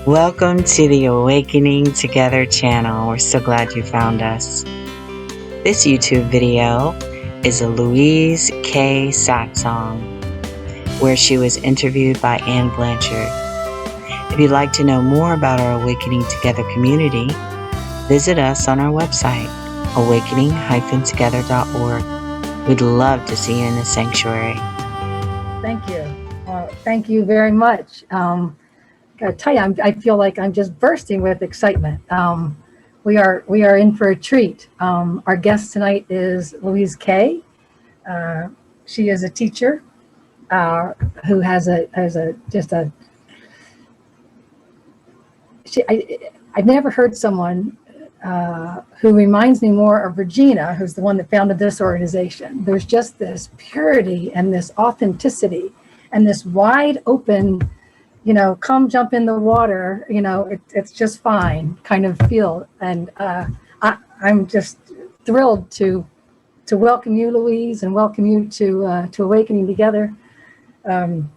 Welcome to the Awakening Together channel. We're so glad you found us. This YouTube video is a Louise Kay Satsang, where she was interviewed by Anne Blanchard. If you'd like to know more about our Awakening Together community, visit us on our website, awakening-together.org. We'd love to see you in the sanctuary. Thank you. Thank you very much. I tell you, I feel like I'm just bursting with excitement. We are in for a treat. Our guest tonight is Louise Kay. She is a teacher who has I've never heard someone who reminds me more of Regina, who's the one that founded this organization. There's just this purity and this authenticity and this wide open, come jump in the water, it's just fine kind of feel. And I'm just thrilled to welcome you, Louise, and welcome you to Awakening Together. And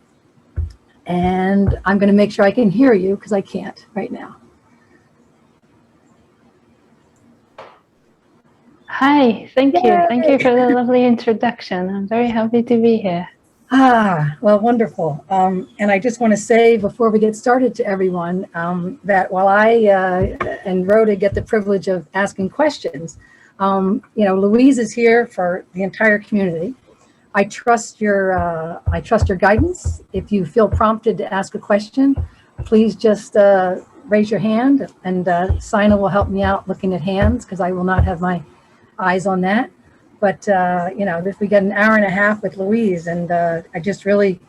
I'm going to make sure I can hear you because I can't right now. Hi, thank you. Thank you for the lovely introduction. I'm very happy to be here. Well, wonderful. And I just want to say before we get started to everyone that while I and Rhoda get the privilege of asking questions, Louise is here for the entire community. I trust your guidance. If you feel prompted to ask a question, please just raise your hand, and Sina will help me out looking at hands because I will not have my eyes on that. But, if we get an hour and a half with Louise, and I just really,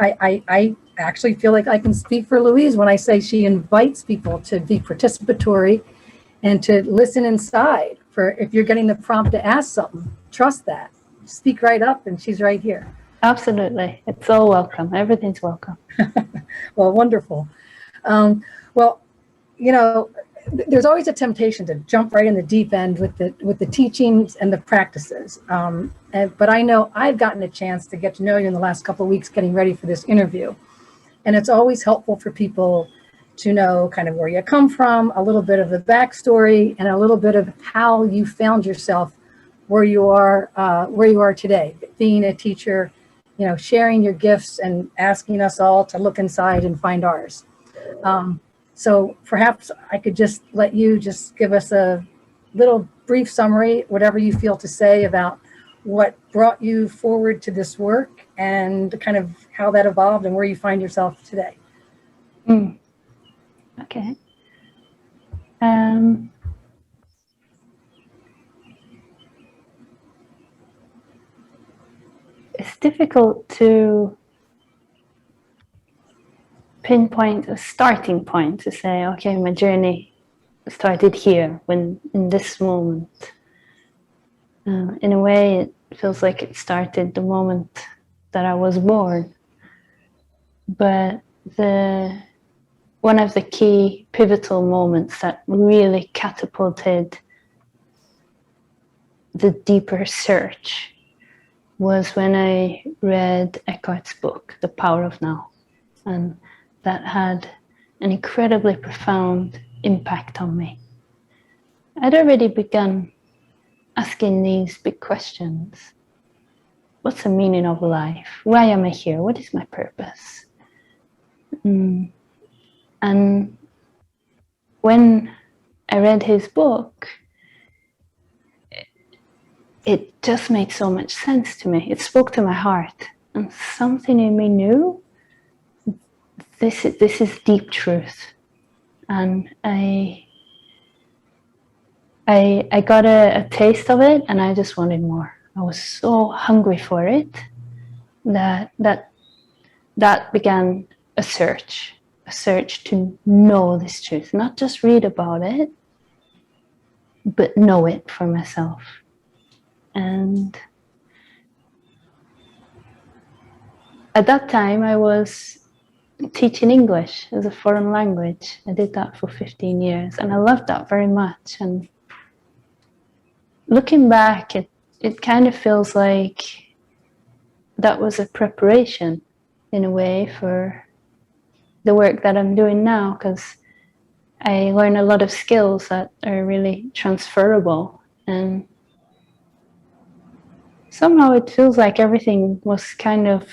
I actually feel like I can speak for Louise when I say she invites people to be participatory and to listen inside. For if you're getting the prompt to ask something, trust that. Speak right up, and she's right here. Absolutely. It's all welcome. Everything's welcome. Well, wonderful. There's always a temptation to jump right in the deep end with the teachings and the practices. But I know I've gotten a chance to get to know you in the last couple of weeks getting ready for this interview. And it's always helpful for people to know kind of where you come from, a little bit of the backstory, and a little bit of how you found yourself where you are today, being a teacher, sharing your gifts and asking us all to look inside and find ours. So perhaps I could just let you just give us a little brief summary, whatever you feel to say about what brought you forward to this work and kind of how that evolved and where you find yourself today. Okay. It's difficult to pinpoint a starting point to say, okay, my journey started here, in this moment. In a way, it feels like it started the moment that I was born. But one of the key pivotal moments that really catapulted the deeper search was when I read Eckhart's book, The Power of Now. And that had an incredibly profound impact on me. I'd already begun asking these big questions. What's the meaning of life? Why am I here? What is my purpose? And when I read his book, it just made so much sense to me. It spoke to my heart, and something in me knew this is deep truth. And I got a taste of it, and I just wanted more. I was so hungry for it that began a search to know this truth, not just read about it, but know it for myself. And at that time, I was teaching English as a foreign language. I did that for 15 years, and I loved that very much. And looking back, it kind of feels like that was a preparation in a way for the work that I'm doing now, because I learned a lot of skills that are really transferable, and somehow it feels like everything was kind of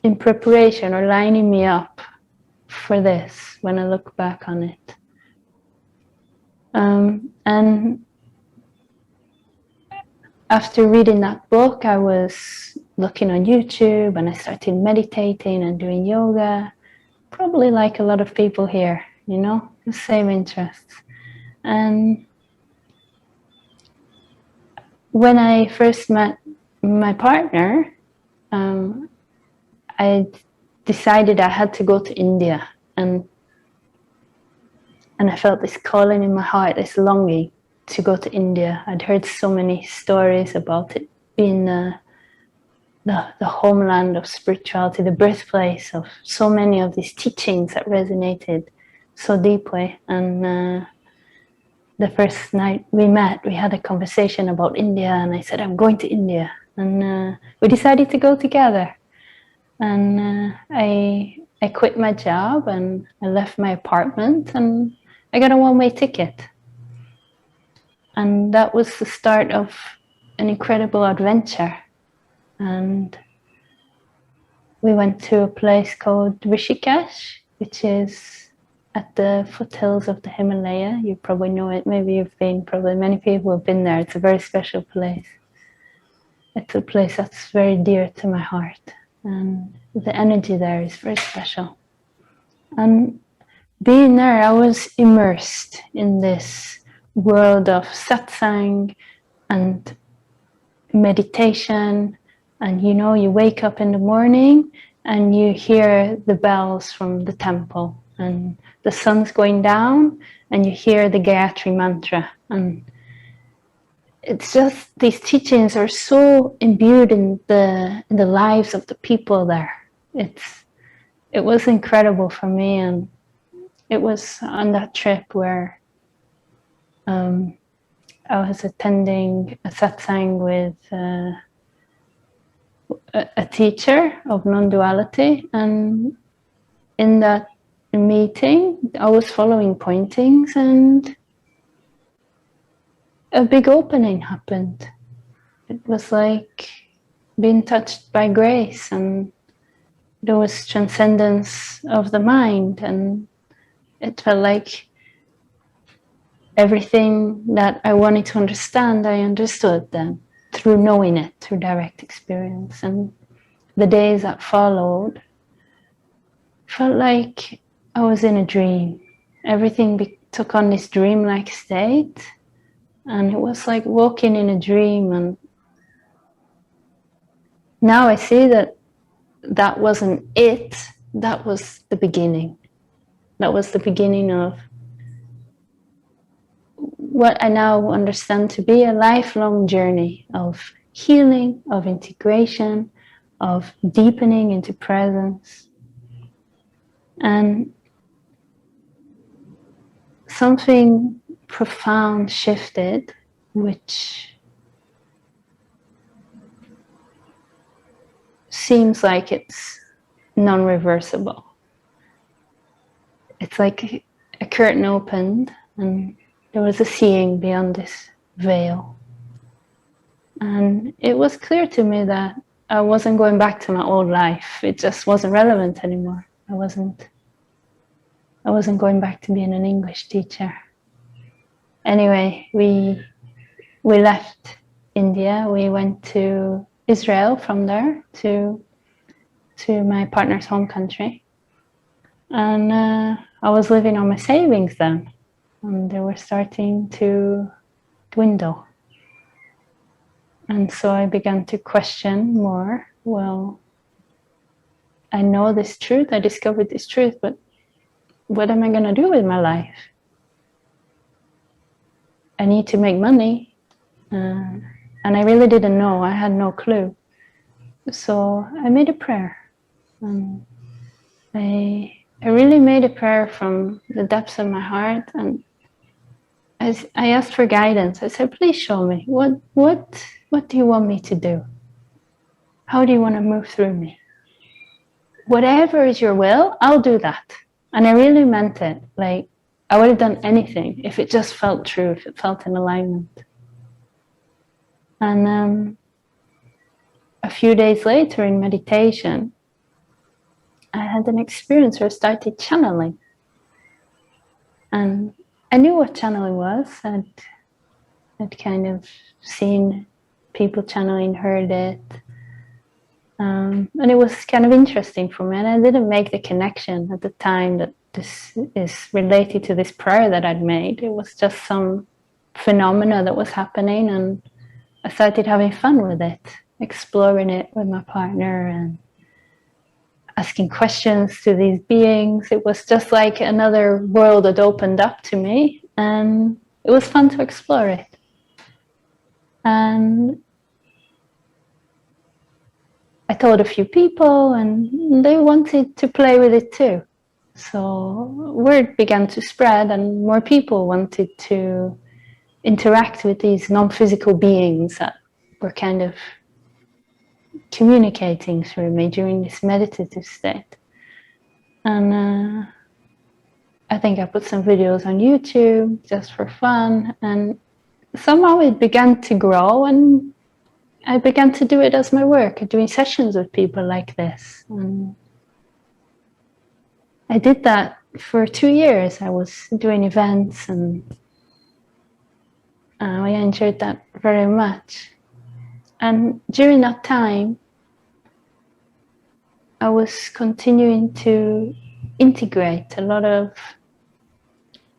in preparation or lining me up for this when I look back on it. And after reading that book, I was looking on YouTube and I started meditating and doing yoga, probably like a lot of people here, you know, the same interests. And when I first met my partner, I decided I had to go to India, and I felt this calling in my heart, this longing to go to India. I'd heard so many stories about it being the homeland of spirituality, the birthplace of so many of these teachings that resonated so deeply. And the first night we met, we had a conversation about India, and I said, I'm going to India. And we decided to go together. And I quit my job and I left my apartment and I got a one-way ticket. And that was the start of an incredible adventure. And we went to a place called Rishikesh, which is at the foothills of the Himalaya. You probably know it, maybe you've been, probably many people have been there. It's a very special place. It's a place that's very dear to my heart. And the energy there is very special. And being there, I was immersed in this world of satsang and meditation. And you know, you wake up in the morning and you hear the bells from the temple, and the sun's going down and you hear the Gayatri mantra. And it's just, these teachings are so imbued in the lives of the people there. It was incredible for me. And it was on that trip where I was attending a satsang with a teacher of non-duality, and in that meeting I was following pointings and a big opening happened. It was like being touched by grace, and there was transcendence of the mind, and it felt like everything that I wanted to understand, I understood then through knowing it, through direct experience. And the days that followed felt like I was in a dream. Everything took on this dreamlike state, and it was like walking in a dream. And now I see that that wasn't it, that was the beginning. That was the beginning of what I now understand to be a lifelong journey of healing, of integration, of deepening into presence. And something profound shifted, which seems like it's non-reversible. It's like a curtain opened and there was a seeing beyond this veil. And it was clear to me that I wasn't going back to my old life. It just wasn't relevant anymore. I wasn't going back to being an English teacher. Anyway, we left India. We went to Israel from there to my partner's home country. And I was living on my savings then. And they were starting to dwindle. And so I began to question more. Well, I know this truth, I discovered this truth, but what am I going to do with my life? I need to make money. And I really didn't know, I had no clue. So I made a prayer. I really made a prayer from the depths of my heart, and I asked for guidance. I said, please show me, what do you want me to do? How do you want to move through me? Whatever is your will, I'll do that. And I really meant it. Like, I would have done anything if it just felt true, if it felt in alignment. And a few days later in meditation, I had an experience where I started channeling. And I knew what channeling was. I'd kind of seen people channeling, heard it. And it was kind of interesting for me. And I didn't make the connection at the time that this is related to this prayer that I'd made. It was just some phenomena that was happening. And I started having fun with it, exploring it with my partner and asking questions to these beings. It was just like another world that opened up to me. And it was fun to explore it. And I told a few people and they wanted to play with it too. So word began to spread and more people wanted to interact with these non-physical beings that were kind of communicating through me during this meditative state. And I think I put some videos on YouTube just for fun, and somehow it began to grow, and I began to do it as my work, doing sessions with people like this. And I did that for 2 years. I was doing events, and I enjoyed that very much. And during that time, I was continuing to integrate a lot of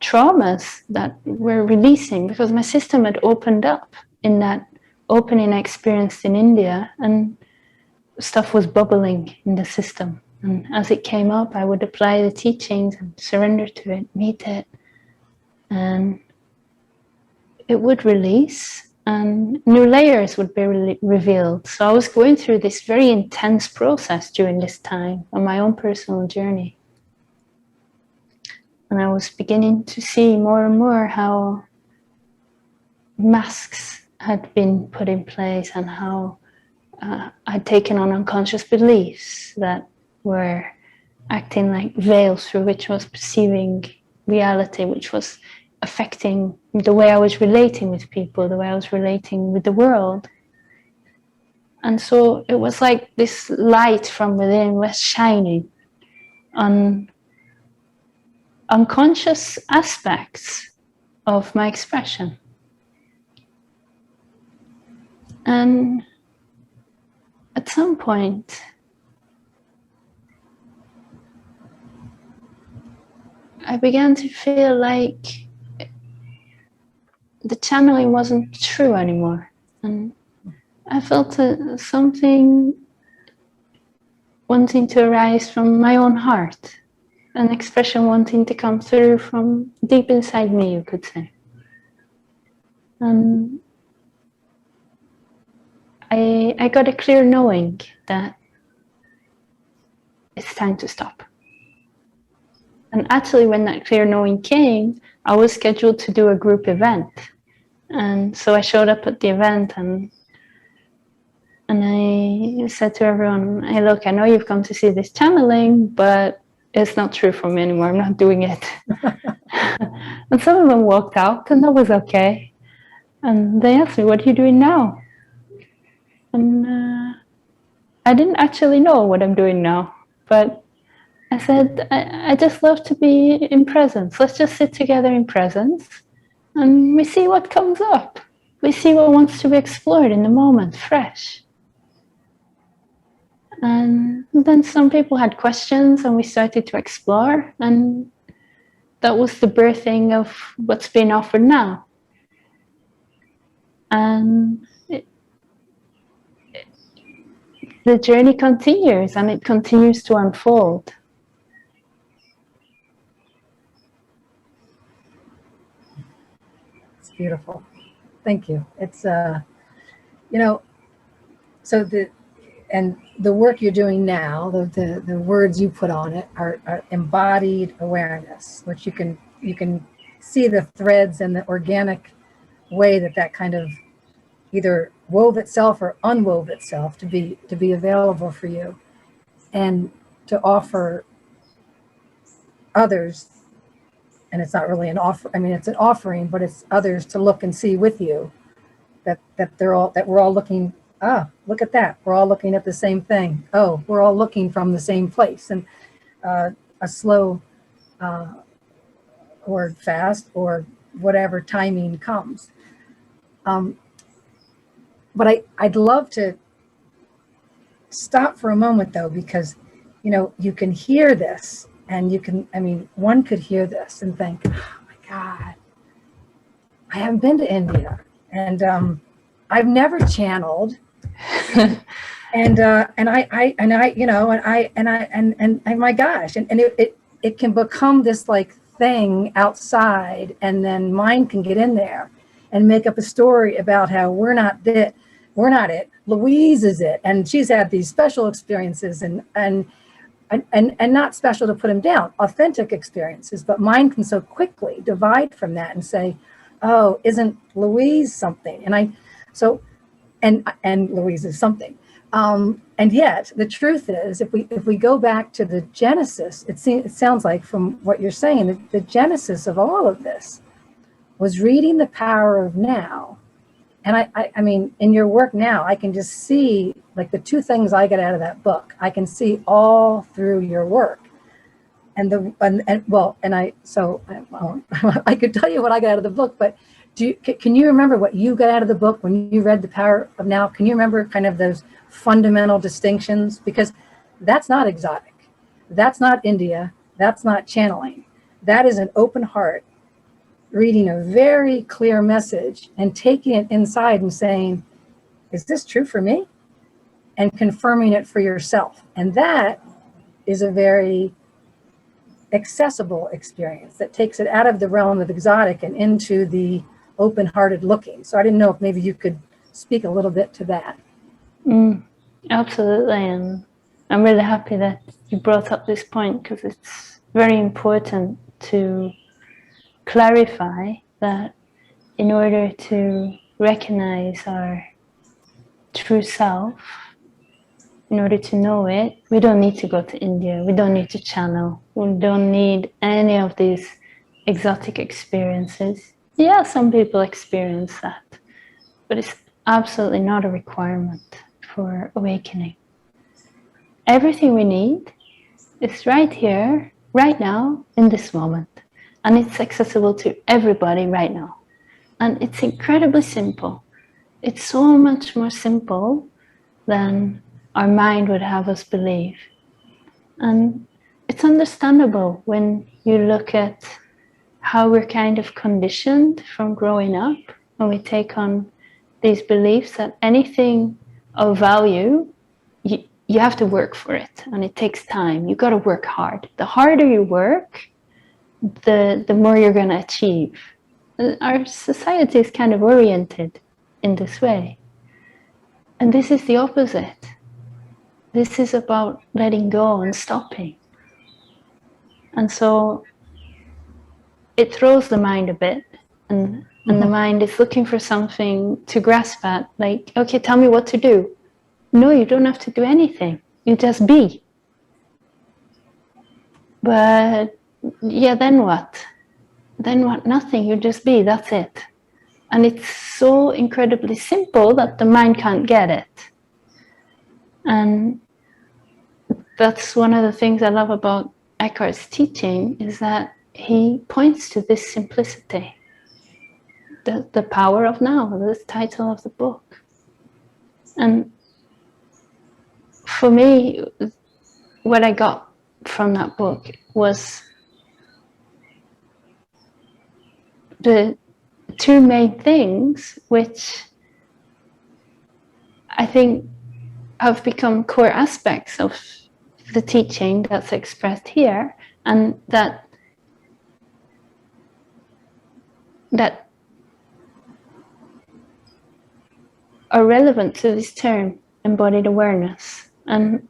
traumas that were releasing, because my system had opened up in that opening I experienced in India, and stuff was bubbling in the system. And as it came up, I would apply the teachings and surrender to it, meet it, and it would release, and new layers would be revealed. So I was going through this very intense process during this time on my own personal journey. And I was beginning to see more and more how masks had been put in place, and how I'd taken on unconscious beliefs that were acting like veils through which I was perceiving reality, which was affecting the way I was relating with people, the way I was relating with the world. And so it was like this light from within was shining on unconscious aspects of my expression. And at some point, I began to feel like the channeling wasn't true anymore. And I felt something wanting to arise from my own heart, an expression wanting to come through from deep inside me, you could say. And I got a clear knowing that it's time to stop. And actually, when that clear knowing came, I was scheduled to do a group event. And so I showed up at the event, and I said to everyone, hey, look, I know you've come to see this channeling, but it's not true for me anymore. I'm not doing it. And some of them walked out, and that was okay. And they asked me, what are you doing now? And I didn't actually know what I'm doing now, but I said, I just love to be in presence. Let's just sit together in presence, and we see what comes up. We see what wants to be explored in the moment, fresh. And then some people had questions, and we started to explore, and that was the birthing of what's being offered now. And the journey continues, and it continues to unfold. It's beautiful. Thank you. It's, you know, so the work you're doing now, the words you put on it are embodied awareness, which you can see the threads and the organic way that kind of either wove itself or unwove itself to be available for you, and to offer others and it's not really an offer. I mean, it's an offering, but it's others to look and see with you that we're all looking. Ah, look at that. We're all looking at the same thing. Oh, we're all looking from the same place. And a slow or fast or whatever timing comes. But I'd love to stop for a moment though, because, you know, you can hear this and you can, I mean, one could hear this and think, oh my God, I haven't been to India and I've never channeled. and I, you know, and my gosh, and it can become this like thing outside, and then mind can get in there and make up a story about how we're not it. Louise is it, and she's had these special experiences, and not special to put him down, authentic experiences. But mind can so quickly divide from that and say, "Oh, isn't Louise something?" And Louise is something. And yet the truth is, if we go back to the genesis, it sounds like from what you're saying, that the genesis of all of this was reading The Power of Now. And I mean, in your work now, I can just see like the two things I get out of that book. I can see all through your work. I could tell you what I got out of the book, but can you remember what you got out of the book when you read The Power of Now? Can you remember kind of those fundamental distinctions? Because that's not exotic. That's not India. That's not channeling. That is an open heart, reading a very clear message and taking it inside and saying, is this true for me? And confirming it for yourself. And that is a very accessible experience that takes it out of the realm of exotic and into the open-hearted looking. So I didn't know if maybe you could speak a little bit to that. Absolutely, and I'm really happy that you brought up this point, because it's very important to clarify that in order to recognize our true self, in order to know it, we don't need to go to India, we don't need to channel, we don't need any of these exotic experiences. Yeah, some people experience that, but it's absolutely not a requirement for awakening. Everything we need is right here, right now, in this moment. And it's accessible to everybody right now. And it's incredibly simple. It's so much more simple than our mind would have us believe. And it's understandable when you look at how we're kind of conditioned from growing up, when we take on these beliefs that anything of value, you have to work for it, and it takes time. You got to work hard. The harder you work, the more you're going to achieve. Our society is kind of oriented in this way. And this is the opposite. This is about letting go and stopping. And so it throws the mind a bit, and the mind is looking for something to grasp at, like, okay, tell me what to do. No, you don't have to do anything. You just be. But yeah, then what? Then what? Nothing. You just be. That's it. And it's so incredibly simple that the mind can't get it. And that's one of the things I love about Eckhart's teaching, is that he points to this simplicity. The power of now, the title of the book. And for me, what I got from that book was the two main things, which I think have become core aspects of the teaching that's expressed here, and that are relevant to this term, embodied awareness. And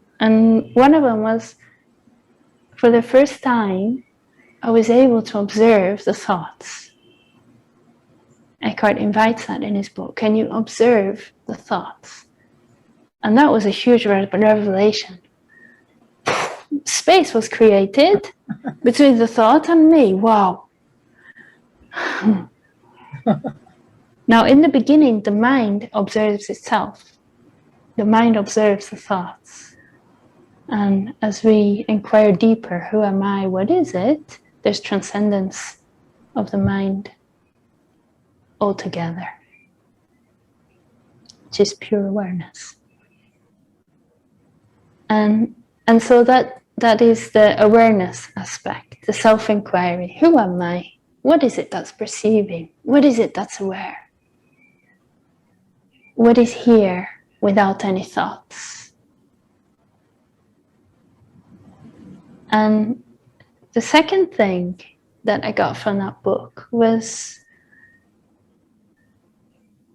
one of them was, for the first time, I was able to observe the thoughts. Eckhart invites that in his book. Can you observe the thoughts? And that was a huge revelation. Space was created between the thought and me. Wow. Now, in the beginning, the mind observes itself. The mind observes the thoughts. And as we inquire deeper, who am I? What is it? There's transcendence of the mind altogether, which is pure awareness. And so that is the awareness aspect, the self-inquiry. Who am I? What is it that's perceiving? What is it that's aware? What is here without any thoughts? And the second thing that I got from that book was,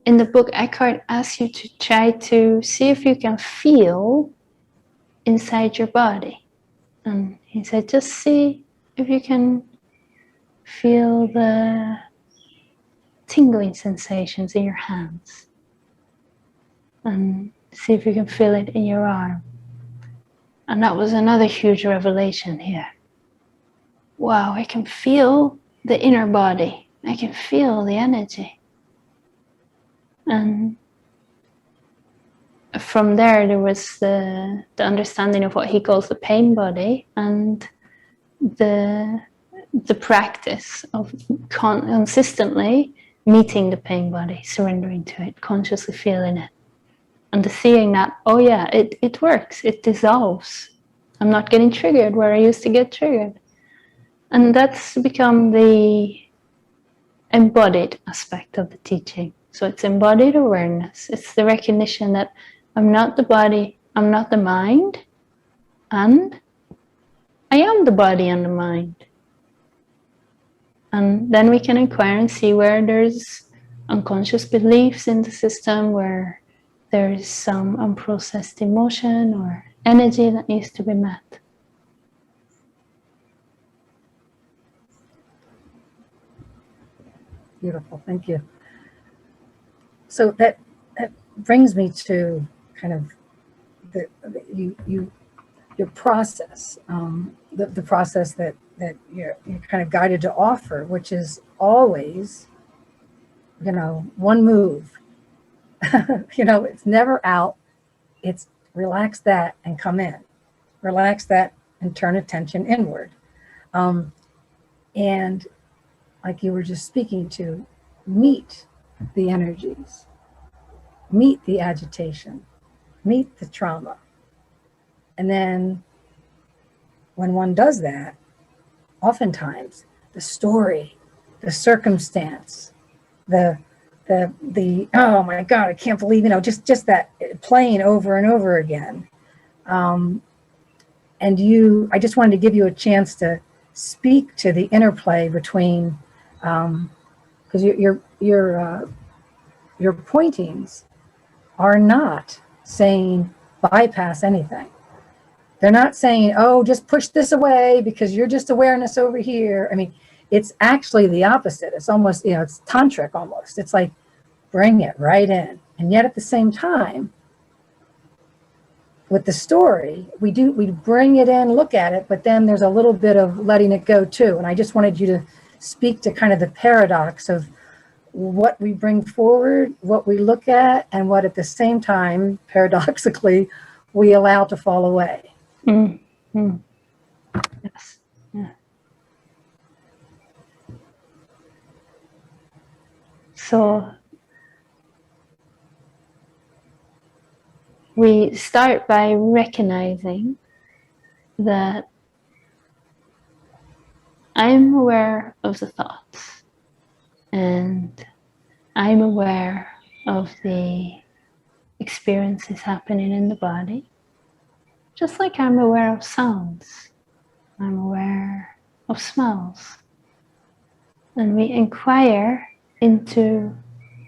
in the book, Eckhart asks you to try to see if you can feel inside your body. And he said, just see if you can feel the tingling sensations in your hands. And see if you can feel it in your arm. And that was another huge revelation here. Wow, I can feel the inner body. I can feel the energy. And from there was the understanding of what he calls the pain body, and the practice of consistently meeting the pain body, surrendering to it, consciously feeling it. And the seeing that, oh yeah, it works, it dissolves. I'm not getting triggered where I used to get triggered. And that's become the embodied aspect of the teaching. So it's embodied awareness. It's the recognition that I'm not the body, I'm not the mind, and I am the body and the mind. And then we can inquire and see where there's unconscious beliefs in the system, where there is some unprocessed emotion or energy that needs to be met. Beautiful, thank you. So that brings me to kind of your process, the process that you're kind of guided to offer, which is always, one move. It's never out. It's relax that and come in. Relax that and turn attention inward. And like you were just speaking to, meet the energies, meet the agitation, meet the trauma. And then when one does that, oftentimes the story, the circumstance, the oh my God, I can't believe, just that playing over and over again. And I just wanted to give you a chance to speak to the interplay between, because your pointings are not saying bypass anything. They're not saying, oh, just push this away because you're just awareness over here. I mean, it's actually the opposite. It's almost, it's tantric almost. It's like, bring it right in. And yet at the same time, with the story, we bring it in, look at it, but then there's a little bit of letting it go too. And I just wanted you to speak to kind of the paradox of what we bring forward, what we look at, and what at the same time, paradoxically, we allow to fall away. Mm-hmm. Yes. Yeah. So we start by recognizing that I'm aware of the thoughts, and I'm aware of the experiences happening in the body, just like I'm aware of sounds, I'm aware of smells. And we inquire into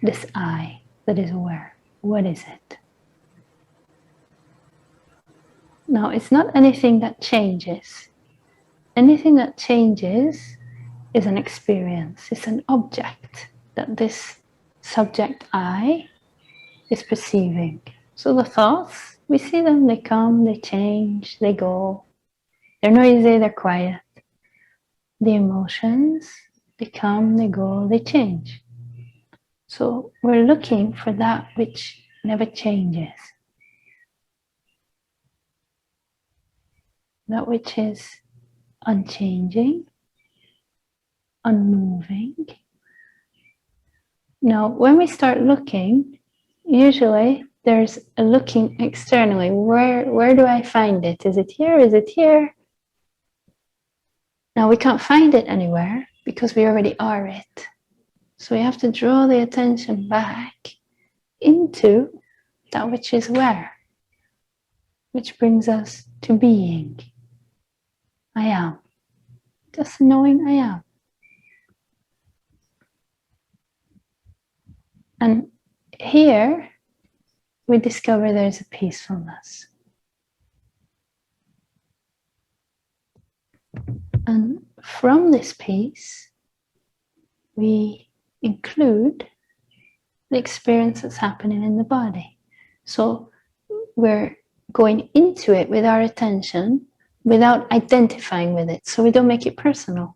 this I that is aware. What is it? Now, it's not anything that changes. Anything that changes is an experience, it's an object that this subject I is perceiving. So the thoughts, we see them, they come, they change, they go. They're noisy, they're quiet. The emotions, they come, they go, they change. So we're looking for that which never changes. That which is unchanging, unmoving. Now, when we start looking, usually there's a looking externally. Where do I find it? Is it here? Is it here? Now, we can't find it anywhere because we already are it. So we have to draw the attention back into that which is where, which brings us to being. I am. Just knowing I am. And here we discover there's a peacefulness. And from this peace, we include the experience that's happening in the body. So we're going into it with our attention without identifying with it. So we don't make it personal.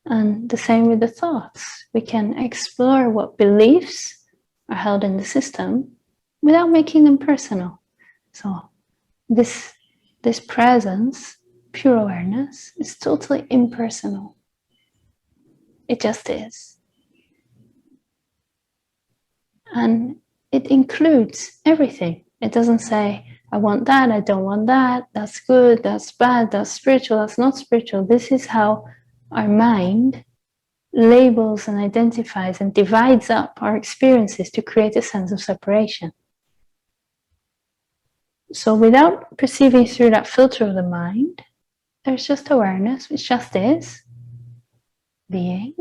And the same with the thoughts. We can explore what beliefs are held in the system without making them personal. So this presence, pure awareness, is totally impersonal. It just is. And it includes everything. It doesn't say, I want that, I don't want that, that's good, that's bad, that's spiritual, that's not spiritual. This is how our mind labels and identifies and divides up our experiences to create a sense of separation. So without perceiving through that filter of the mind, there's just awareness, which just is being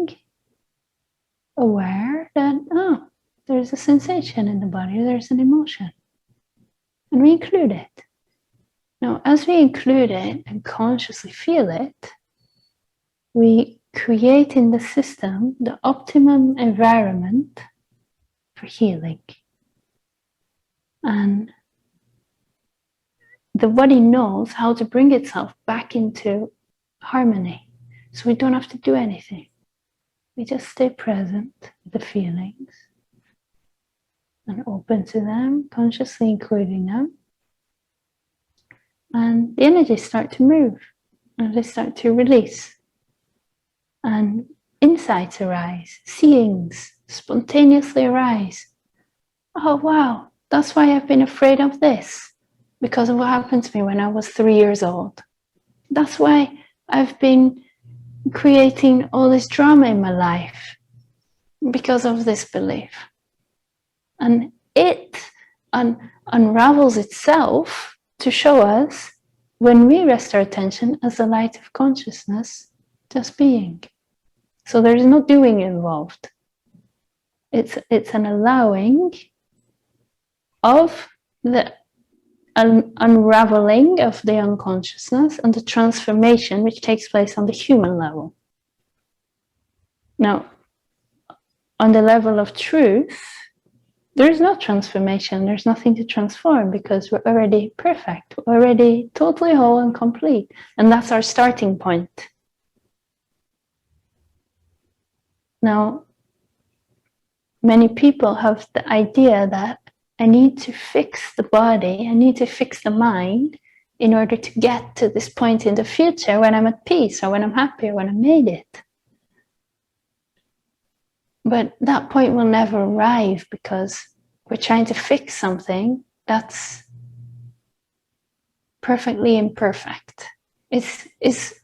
aware that, oh, there's a sensation in the body, there's an emotion. And we include it. Now, as we include it and consciously feel it, we create in the system the optimum environment for healing. And the body knows how to bring itself back into harmony. So we don't have to do anything. We just stay present with the feelings and open to them, consciously including them. And the energies start to move and they start to release. And insights arise, seeings spontaneously arise. Oh, wow, that's why I've been afraid of this, because of what happened to me when I was 3 years old. That's why I've been creating all this drama in my life, because of this belief. And it unravels itself to show us, when we rest our attention as the light of consciousness, just being. So there is no doing involved. It's an allowing of the unraveling of the unconsciousness and the transformation which takes place on the human level. Now, on the level of truth, there is no transformation, there's nothing to transform, because we're already perfect, we're already totally whole and complete. And that's our starting point. Now, many people have the idea that I need to fix the body, I need to fix the mind in order to get to this point in the future when I'm at peace, or when I'm happy, or when I made it. But that point will never arrive, because we're trying to fix something that's perfectly imperfect. It's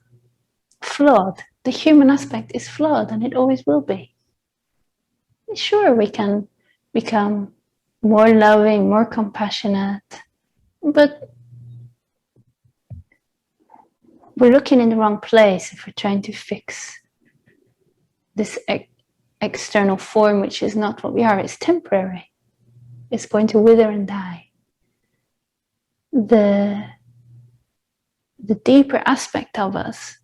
flawed. The human aspect is flawed, and it always will be. Sure, we can become more loving, more compassionate, but we're looking in the wrong place if we're trying to fix this external form, which is not what we are. It's temporary. It's going to wither and die. The deeper aspect of us,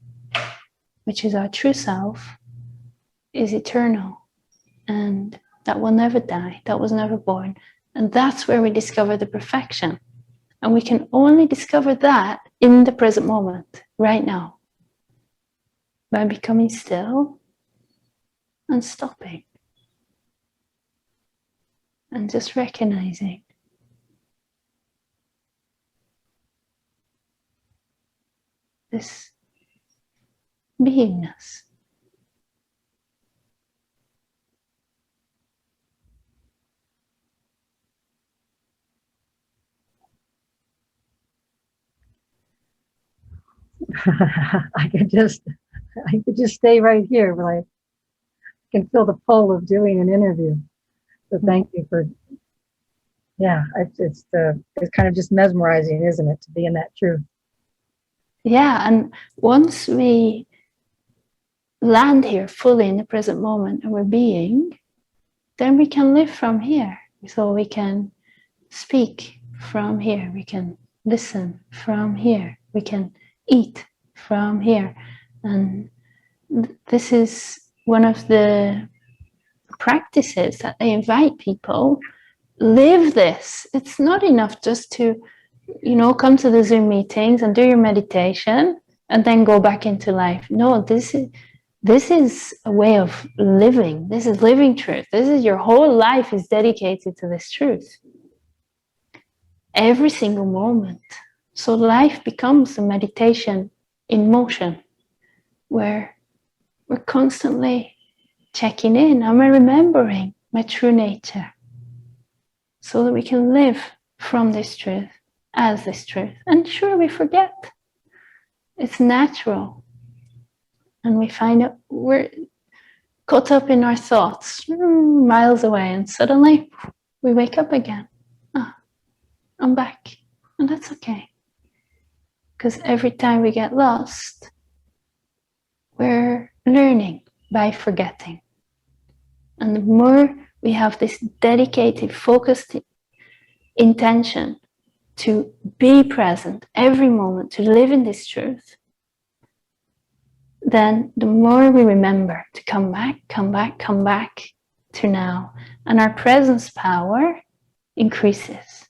which is our true self, is eternal, and that will never die, that was never born. And that's where we discover the perfection. And we can only discover that in the present moment, right now, by becoming still and stopping. And just recognizing this beingness. I could just stay right here, but I can feel the pull of doing an interview. So thank you for, yeah, it's kind of just mesmerizing, isn't it, to be in that truth? Yeah, and once we land here fully in the present moment and we're being, then we can live from here. So we can speak from here, we can listen from here, we can eat from here. And this is one of the practices that I invite people, live this. It's not enough just to, come to the Zoom meetings and do your meditation and then go back into life. No, this is a way of living. This is living truth. This is your whole life is dedicated to this truth. Every single moment. So life becomes a meditation in motion where we're constantly checking in and we're remembering my true nature so that we can live from this truth as this truth. And sure, we forget. It's natural. And we find out we're caught up in our thoughts miles away, and suddenly we wake up again. I'm back. And that's okay. Because every time we get lost, we're learning by forgetting. And the more we have this dedicated, focused intention to be present every moment, to live in this truth, then the more we remember to come back to now. And our presence power increases.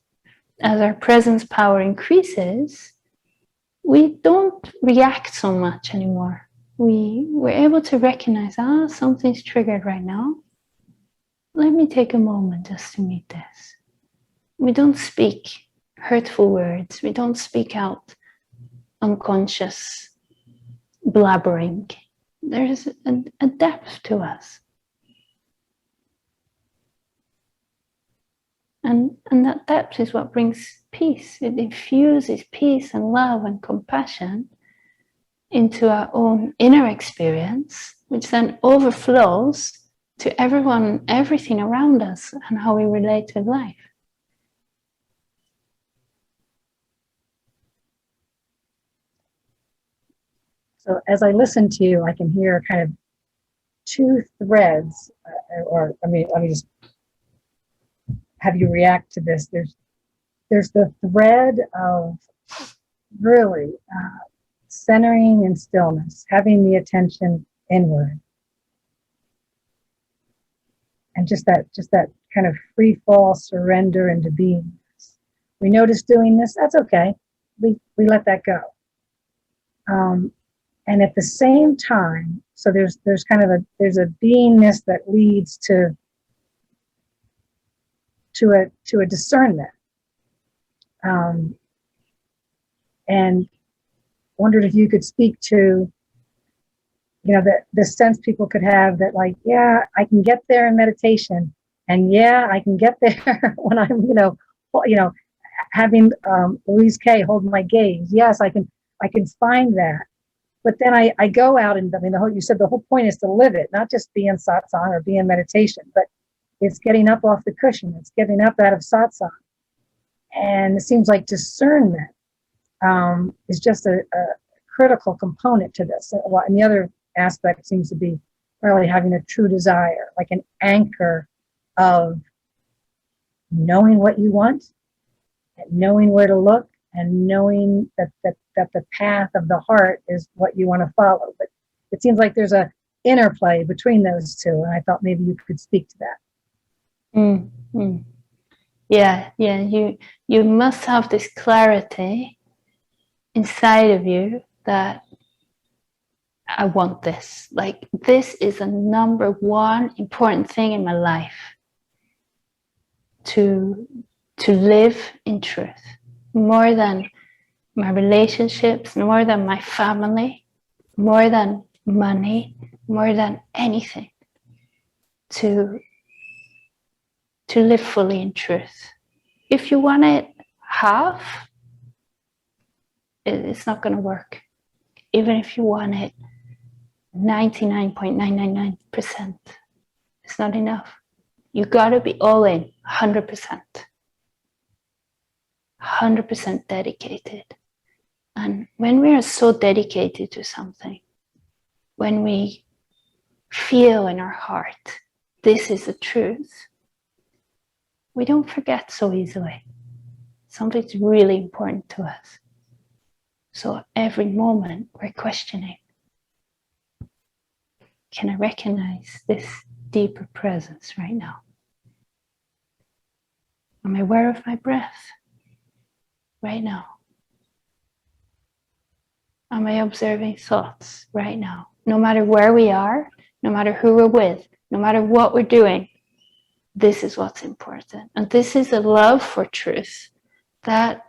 As our presence power increases, we don't react so much anymore. We're able to recognize, something's triggered right now. Let me take a moment just to meet this. We don't speak hurtful words. We don't speak out unconscious blabbering. There is a depth to us. And that depth is what brings peace. It infuses peace and love and compassion into our own inner experience, which then overflows to everyone and everything around us and how we relate with life. So as I listen to you, I can hear kind of two threads, let me just have you react to this. There's the thread of really centering in stillness, having the attention inward, and just that kind of free fall surrender into beingness. We notice doing this, that's okay. We let that go. And at the same time, so there's kind of there's a beingness that leads to a discernment. And wondered if you could speak to, the sense people could have that, like, yeah, I can get there in meditation, and yeah, I can get there when I'm, having Louise Kay hold my gaze. Yes, I can find that. But then I go out and, you said the whole point is to live it, not just be in satsang or be in meditation, but it's getting up off the cushion. It's getting up out of satsang. And it seems like discernment is just a critical component to this. And the other aspect seems to be really having a true desire, like an anchor of knowing what you want, and knowing where to look, and knowing that the path of the heart is what you want to follow. But it seems like there's a interplay between those two, and I thought maybe you could speak to that. Mm-hmm. Yeah. You must have this clarity inside of you that I want this. Like, this is the number one important thing in my life, to live in truth, more than my relationships, more than my family, more than money, more than anything, to live fully in truth. If you want it half, it's not going to work. Even if you want it 99.999%, it's not enough. You got to be all in, 100%. 100% dedicated. And when we are so dedicated to something, when we feel in our heart, this is the truth, we don't forget so easily. Something's really important to us. So every moment we're questioning, can I recognize this deeper presence right now? Am I aware of my breath right now? Am I observing thoughts right now? No matter where we are, no matter who we're with, no matter what we're doing, this is what's important. And this is a love for truth that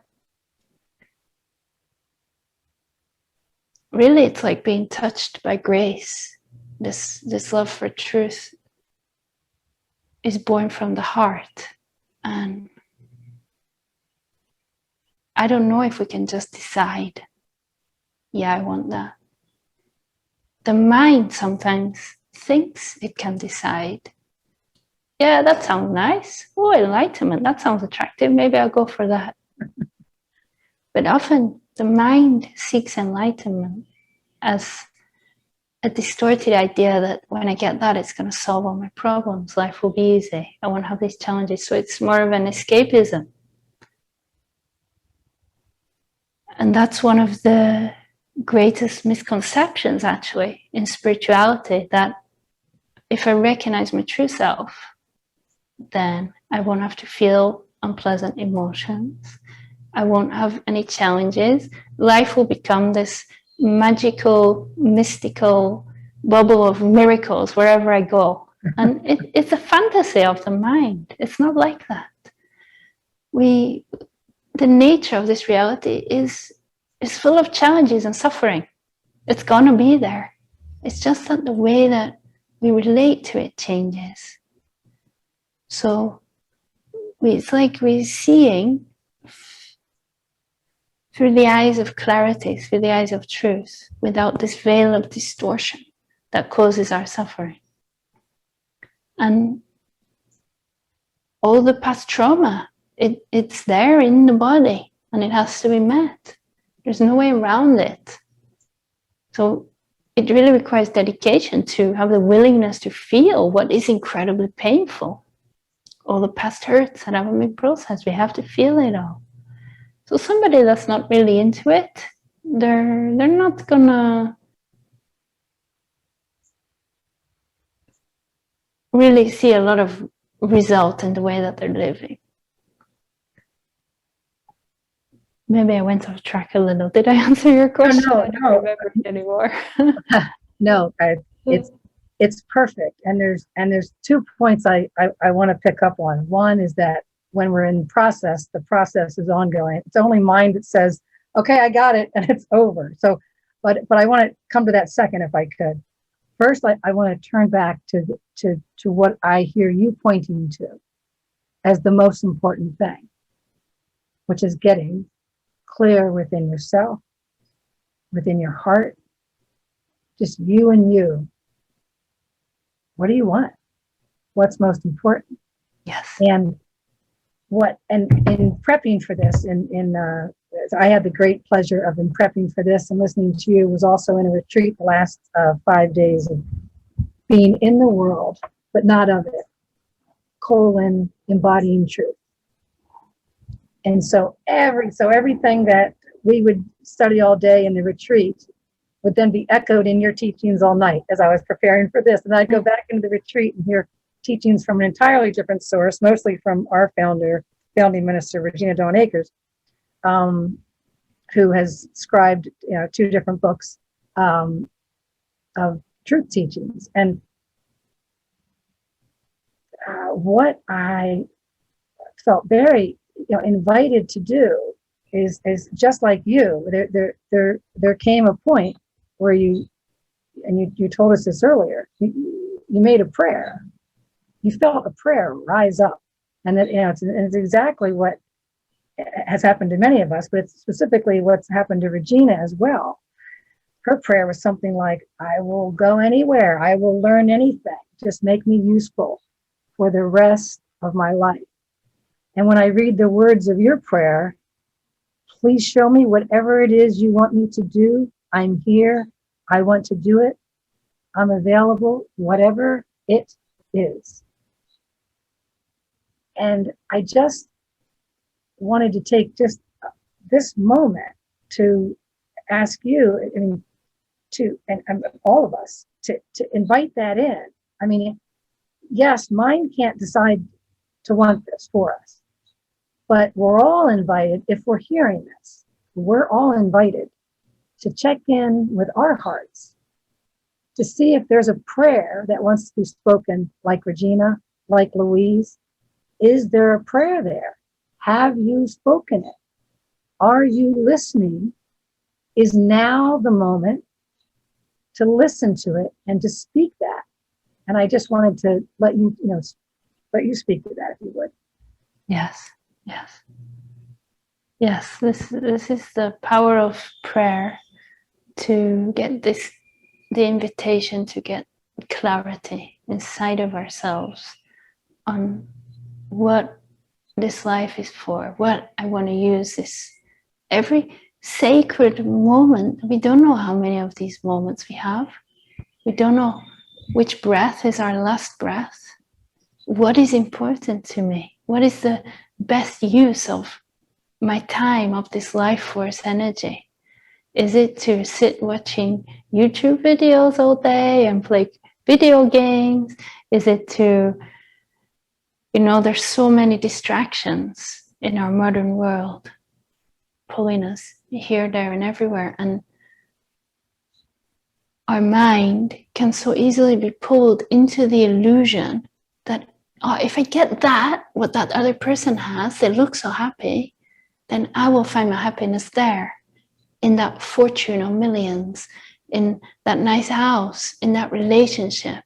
really, it's like being touched by grace. This love for truth is born from the heart. And I don't know if we can just decide, yeah, I want that. The mind sometimes thinks it can decide. Yeah, that sounds nice. Oh, enlightenment, that sounds attractive. Maybe I'll go for that. But often the mind seeks enlightenment as a distorted idea that when I get that, it's going to solve all my problems. Life will be easy. I won't have these challenges. So it's more of an escapism. And that's one of the greatest misconceptions, actually, in spirituality, that if I recognize my true self, then I won't have to feel unpleasant emotions. I won't have any challenges. Life will become this magical, mystical bubble of miracles wherever I go. And it's a fantasy of the mind. It's not like that. The nature of this reality is full of challenges and suffering. It's going to be there. It's just that the way that we relate to it changes. So it's like we're seeing through the eyes of clarity, through the eyes of truth, without this veil of distortion that causes our suffering. And all the past trauma, it's there in the body, and it has to be met. There's no way around it. So it really requires dedication to have the willingness to feel what is incredibly painful. All the past hurts that haven't been processed, we have to feel it all. So somebody that's not really into it, they're not gonna really see a lot of result in the way that they're living. Maybe I went off track a little. Did I answer your question? No. I don't remember it anymore. No, it's perfect. And there's 2 points I want to pick up on. One is that when we're in process, the process is ongoing. It's only mind that says, okay, I got it, and it's over. So, but I want to come to that second if I could. First, I want to turn back to what I hear you pointing to as the most important thing, which is getting clear within yourself, within your heart, just you and you. What do you want? What's most important? Yes. And in prepping for this, I had the great pleasure of in prepping for this and listening to you, was also in a retreat the last 5 days of being in the world, but not of it, embodying truth. And so everything that we would study all day in the retreat would then be echoed in your teachings all night as I was preparing for this. And I'd go back into the retreat and hear teachings from an entirely different source, mostly from our founding minister, Regina Dawn Akers, who has scribed 2 different books. of truth teachings. And what I felt very invited to do is just like you. There came a point where you told us this earlier. You made a prayer. You felt a prayer rise up, and that it's exactly what has happened to many of us, but it's specifically what's happened to Regina as well. Her prayer was something like, "I will go anywhere. I will learn anything. Just make me useful for the rest of my life." And when I read the words of your prayer, "Please show me whatever it is you want me to do. I'm here. I want to do it. I'm available, whatever it is." And I just wanted to take just this moment to ask you, and all of us, to invite that in. I mean, yes, mind can't decide to want this for us, but we're all invited. If we're hearing this, we're all invited to check in with our hearts, to see if there's a prayer that wants to be spoken, like Regina, like Louise. Is there a prayer there? Have you spoken it? Are you listening? Is now the moment to listen to it and to speak that? And I just wanted to let you speak to that, if you would. Yes. This is the power of prayer, to get the invitation to get clarity inside of ourselves on what this life is for, what I want to use this. Every sacred moment, we don't know how many of these moments we have. We don't know which breath is our last breath. What is important to me? What is the best use of my time, of this life force energy? Is it to sit watching YouTube videos all day and play video games? Is it to, there's so many distractions in our modern world, pulling us here, there, and everywhere. And our mind can so easily be pulled into the illusion that, if I get that, what that other person has, they look so happy, then I will find my happiness there, in that fortune of millions, in that nice house, in that relationship.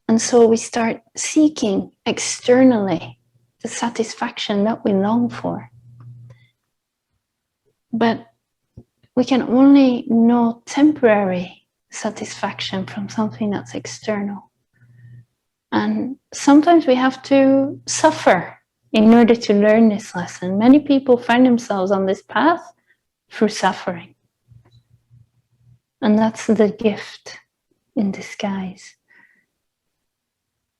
And so we start seeking externally the satisfaction that we long for. But we can only know temporary satisfaction from something that's external. And sometimes we have to suffer in order to learn this lesson. Many people find themselves on this path through suffering. And that's the gift in disguise.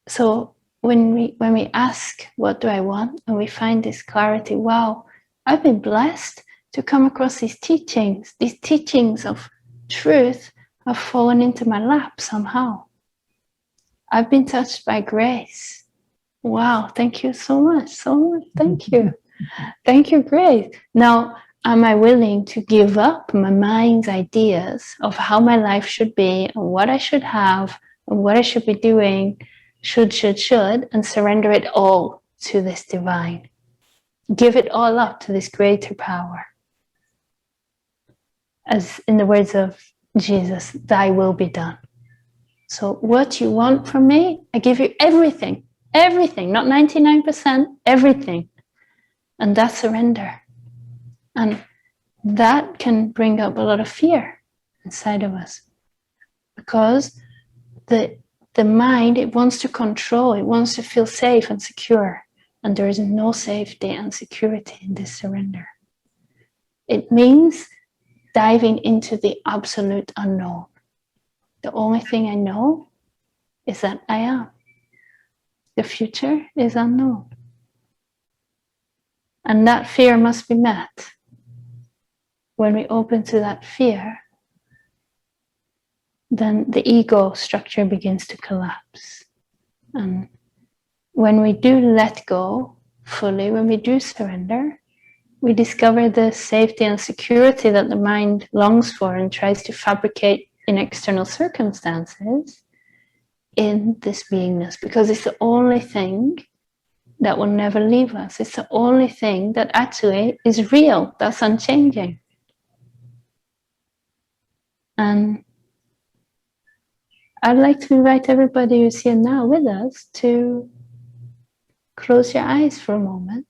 So when we ask, what do I want? And we find this clarity, wow, I've been blessed to come across these teachings of truth have fallen into my lap somehow. I've been touched by grace. Wow, thank you so much, thank you. Thank you, Grace. Now, am I willing to give up my mind's ideas of how my life should be, and what I should have, and what I should be doing, should, and surrender it all to this divine? Give it all up to this greater power. As in the words of Jesus, thy will be done. So what you want from me, I give you everything, not 99%, everything. And that's surrender. And that can bring up a lot of fear inside of us, because the mind, it wants to control, it wants to feel safe and secure. And there is no safety and security in this surrender. It means diving into the absolute unknown. The only thing I know is that I am. The future is unknown. And that fear must be met. When we open to that fear, then the ego structure begins to collapse. And when we do let go fully, when we do surrender, we discover the safety and security that the mind longs for and tries to fabricate in external circumstances in this beingness, because it's the only thing that will never leave us. It's the only thing that actually is real, that's unchanging. And I'd like to invite everybody who's here now with us to close your eyes for a moment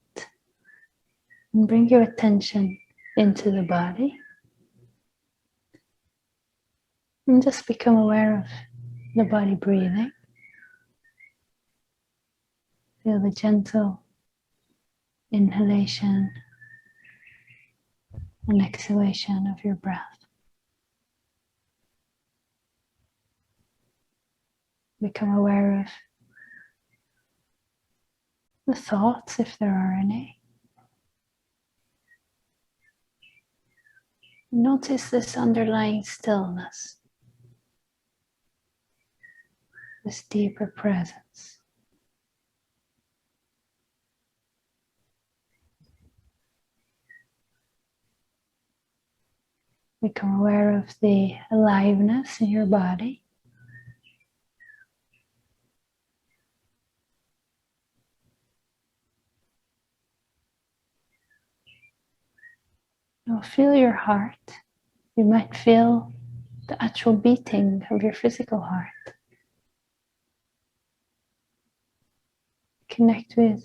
and bring your attention into the body. And just become aware of the body breathing. Feel the gentle inhalation and exhalation of your breath. Become aware of the thoughts, if there are any. Notice this underlying stillness, this deeper presence. Become aware of the aliveness in your body. Now feel your heart. You might feel the actual beating of your physical heart. Connect with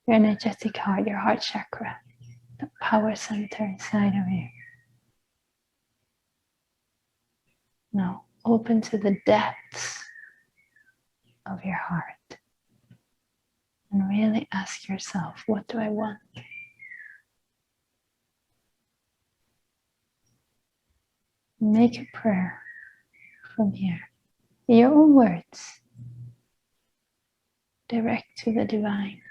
your energetic heart, your heart chakra, the power center inside of you. Now open to the depths of your heart and really ask yourself, what do I want? Make a prayer from here, in your own words, direct to the divine.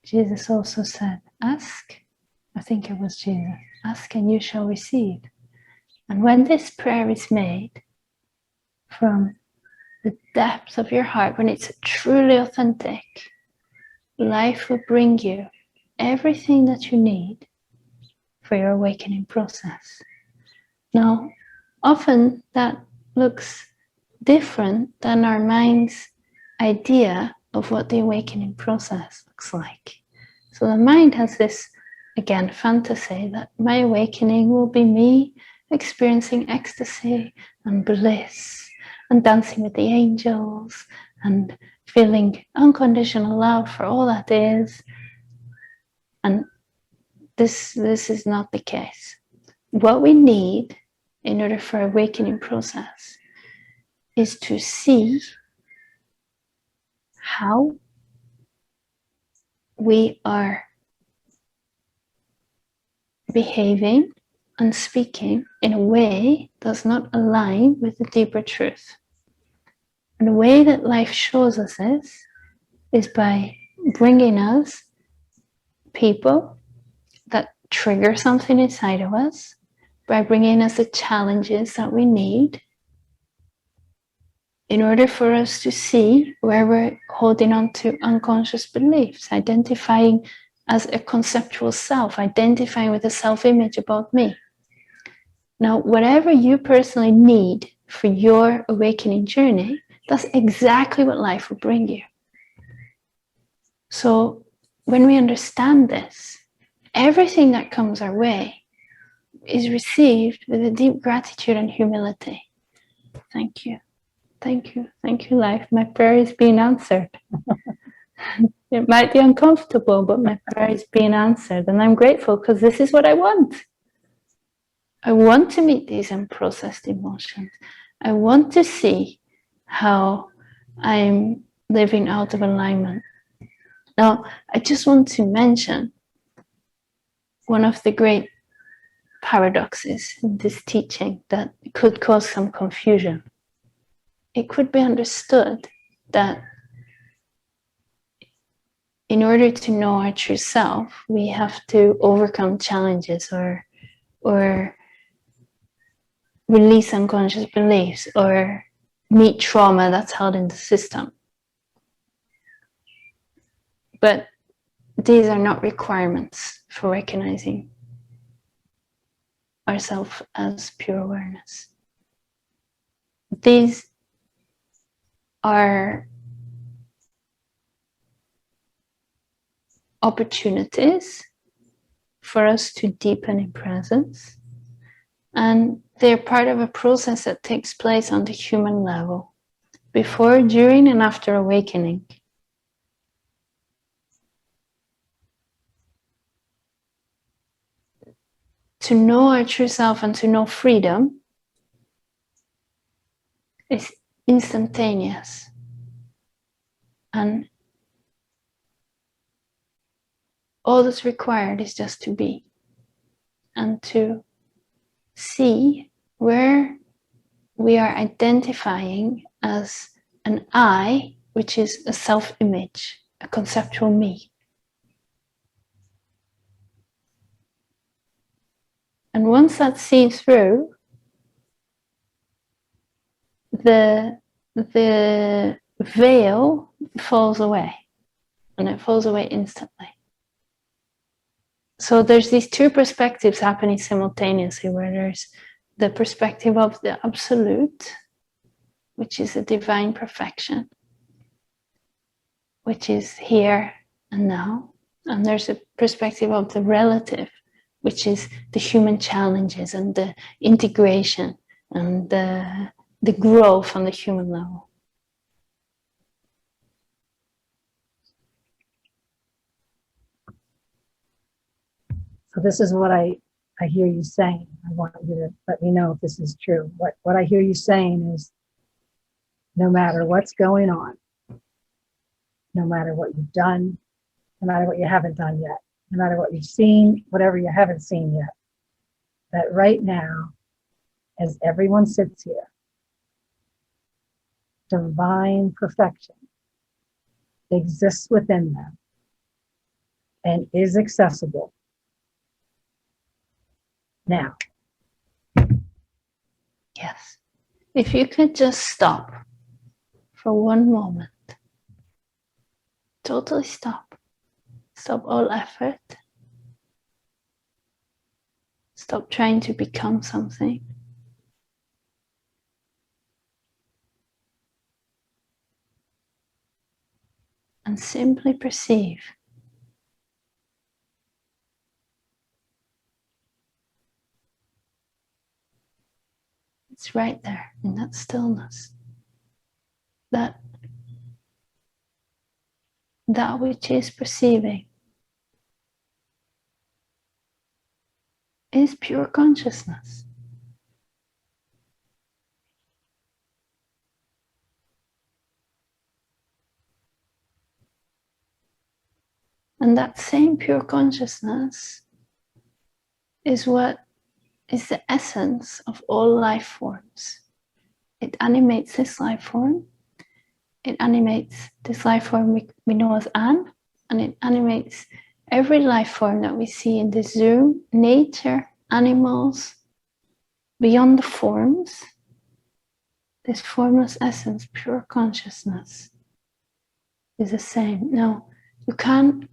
Jesus also said, ask, I think it was Jesus, ask and you shall receive. And when this prayer is made from the depth of your heart, when it's truly authentic, life will bring you everything that you need for your awakening process. Now, often that looks different than our mind's idea of what the awakening process looks like. So the mind has this, again, fantasy that my awakening will be me experiencing ecstasy and bliss and dancing with the angels and feeling unconditional love for all that is. And this is not the case. What we need in order for awakening process is to see how we are behaving and speaking in a way that's not aligned with the deeper truth. And the way that life shows us is by bringing us people that trigger something inside of us, by bringing us the challenges that we need in order for us to see where we're holding on to unconscious beliefs, identifying as a conceptual self, identifying with a self-image about me. Now, whatever you personally need for your awakening journey, that's exactly what life will bring you. So when we understand this, everything that comes our way is received with a deep gratitude and humility. Thank you. Thank you. Thank you, life. My prayer is being answered. It might be uncomfortable, but my prayer is being answered. And I'm grateful because this is what I want. I want to meet these unprocessed emotions. I want to see how I'm living out of alignment. Now, I just want to mention one of the great paradoxes in this teaching that could cause some confusion. it could be understood that in order to know our true self, we have to overcome challenges or release unconscious beliefs or meet trauma that's held in the system. But these are not requirements for recognizing ourselves as pure awareness. These are opportunities for us to deepen in presence, and they're part of a process that takes place on the human level, before, during, and after awakening. To know our true self and to know freedom is instantaneous, and all that's required is just to be and to see where we are identifying as an I, which is a self-image, a conceptual me. And once that's seen through, the veil falls away, and it falls away instantly. So there's these two perspectives happening simultaneously, where there's the perspective of the absolute, which is a divine perfection, which is here and now. And there's a perspective of the relative, which is the human challenges and the integration and the growth on the human level. So this is what I hear you saying. I want you to let me know if this is true. What I hear you saying is, no matter what's going on, no matter what you've done, no matter what you haven't done yet, no matter what you've seen, whatever you haven't seen yet, that right now, as everyone sits here, divine perfection exists within them and is accessible now. Yes. If you could just stop for one moment, totally stop. Stop all effort. Stop trying to become something. And simply perceive. It's right there in that stillness. That which is perceiving is pure consciousness. And that same pure consciousness is what is the essence of all life forms. It animates this life form. It animates this life form we know as Anne, and it animates every life form that we see in this Zoom, nature, animals, beyond the forms. This formless essence, pure consciousness, is the same. Now, you can't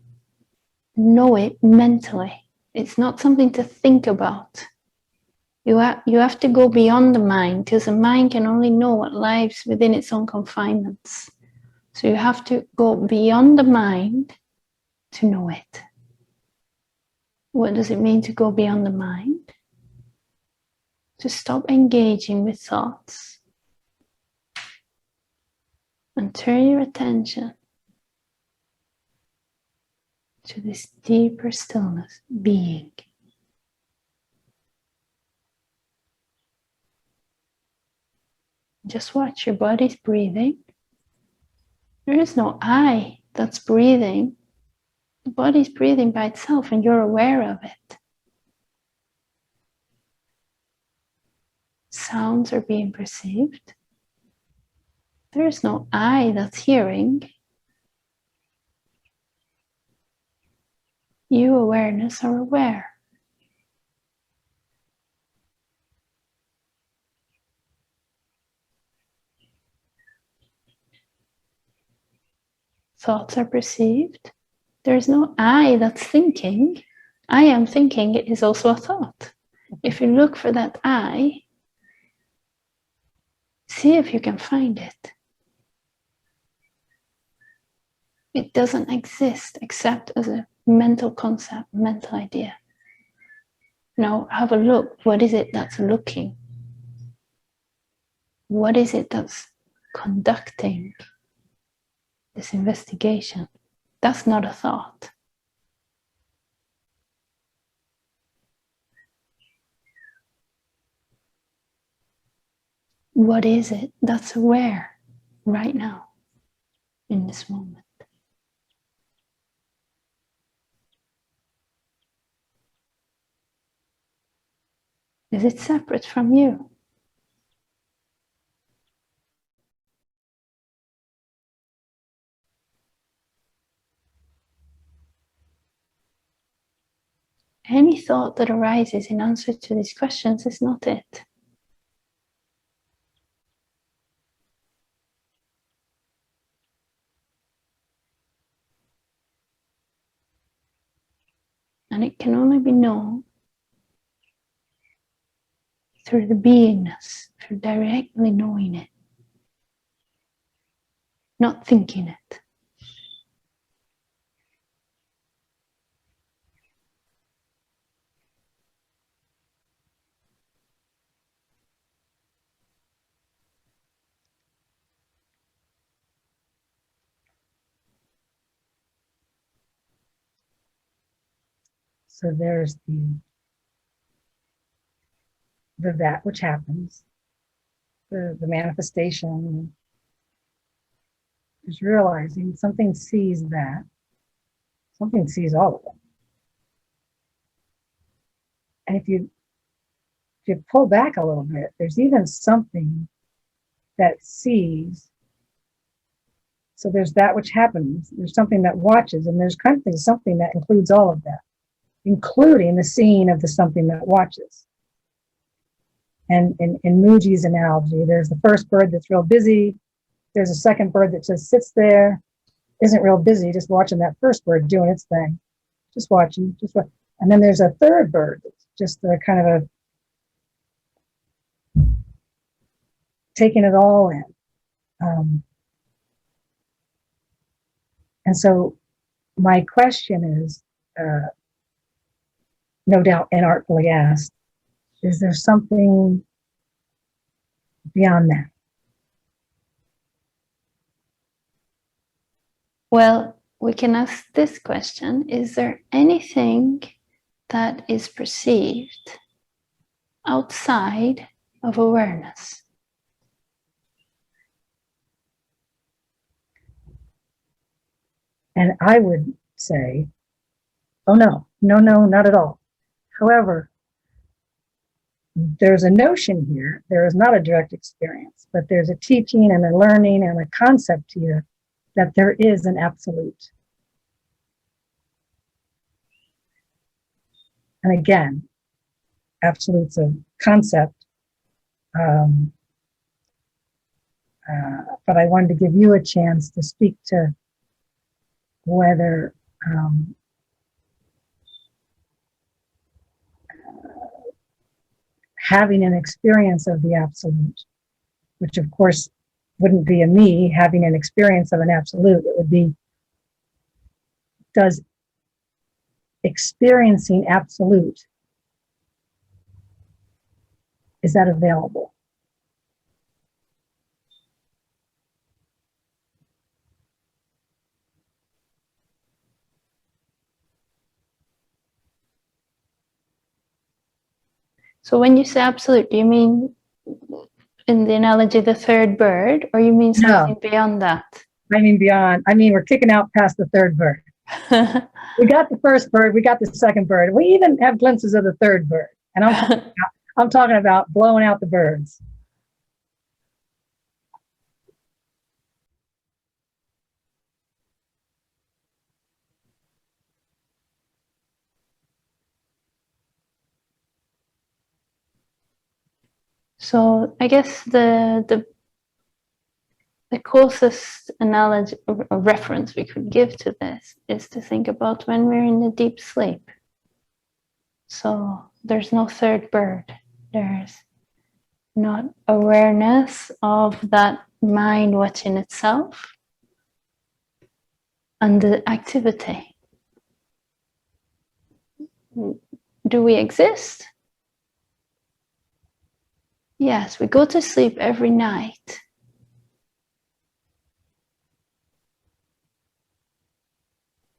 know it mentally. It's not something to think about. You have to go beyond the mind, because the mind can only know what lies within its own confinements. So you have to go beyond the mind to know it. What does it mean to go beyond the mind? To stop engaging with thoughts and turn your attention to this deeper stillness, being. Just watch your body's breathing. There is no I that's breathing. The body's breathing by itself and you're aware of it. Sounds are being perceived. There is no I that's hearing. You, awareness, are aware. Thoughts are perceived. There is no I that's thinking. I am thinking is also a thought. If you look for that I, see if you can find it. It doesn't exist except as a mental concept, mental idea. Now have a look. What is it that's looking? What is it that's conducting this investigation? That's not a thought. What is it that's aware right now in this moment? Is it separate from you? Any thought that arises in answer to these questions is not it. And it can only be known through the beingness, through directly knowing it, not thinking it. So there's the that which happens, the manifestation. Just realizing something sees that, something sees all of it. And if you pull back a little bit, there's even something that sees. So there's that which happens, there's something that watches, and there's kind of something that includes all of that, including the seeing of the something that watches. And in Muji's analogy, there's the first bird that's real busy, there's a second bird that just sits there, isn't real busy, just watching that first bird doing its thing, just watching, and then there's a third bird that's just kind of taking it all in. And so my question is, no doubt inartfully asked, is there something beyond that? Well, we can ask this question: is there anything that is perceived outside of awareness? And I would say, oh no, not at all. However, there's a notion here, there is not a direct experience, but there's a teaching and a learning and a concept here that there is an absolute. And again, absolute's a concept, but I wanted to give you a chance to speak to whether having an experience of the absolute, which of course wouldn't be a me having an experience of an absolute, it would be, does experiencing absolute, is that available? So when you say absolute, do you mean, in the analogy, the third bird, or you mean something beyond that? I mean beyond. I mean, we're kicking out past the third bird. We got the first bird, we got the second bird. We even have glimpses of the third bird. And I'm talking about blowing out the birds. So I guess the closest analogy or reference we could give to this is to think about when we're in a deep sleep. So there's no third bird. There's not awareness of that mind watching itself and the activity. Do we exist? Yes, we go to sleep every night.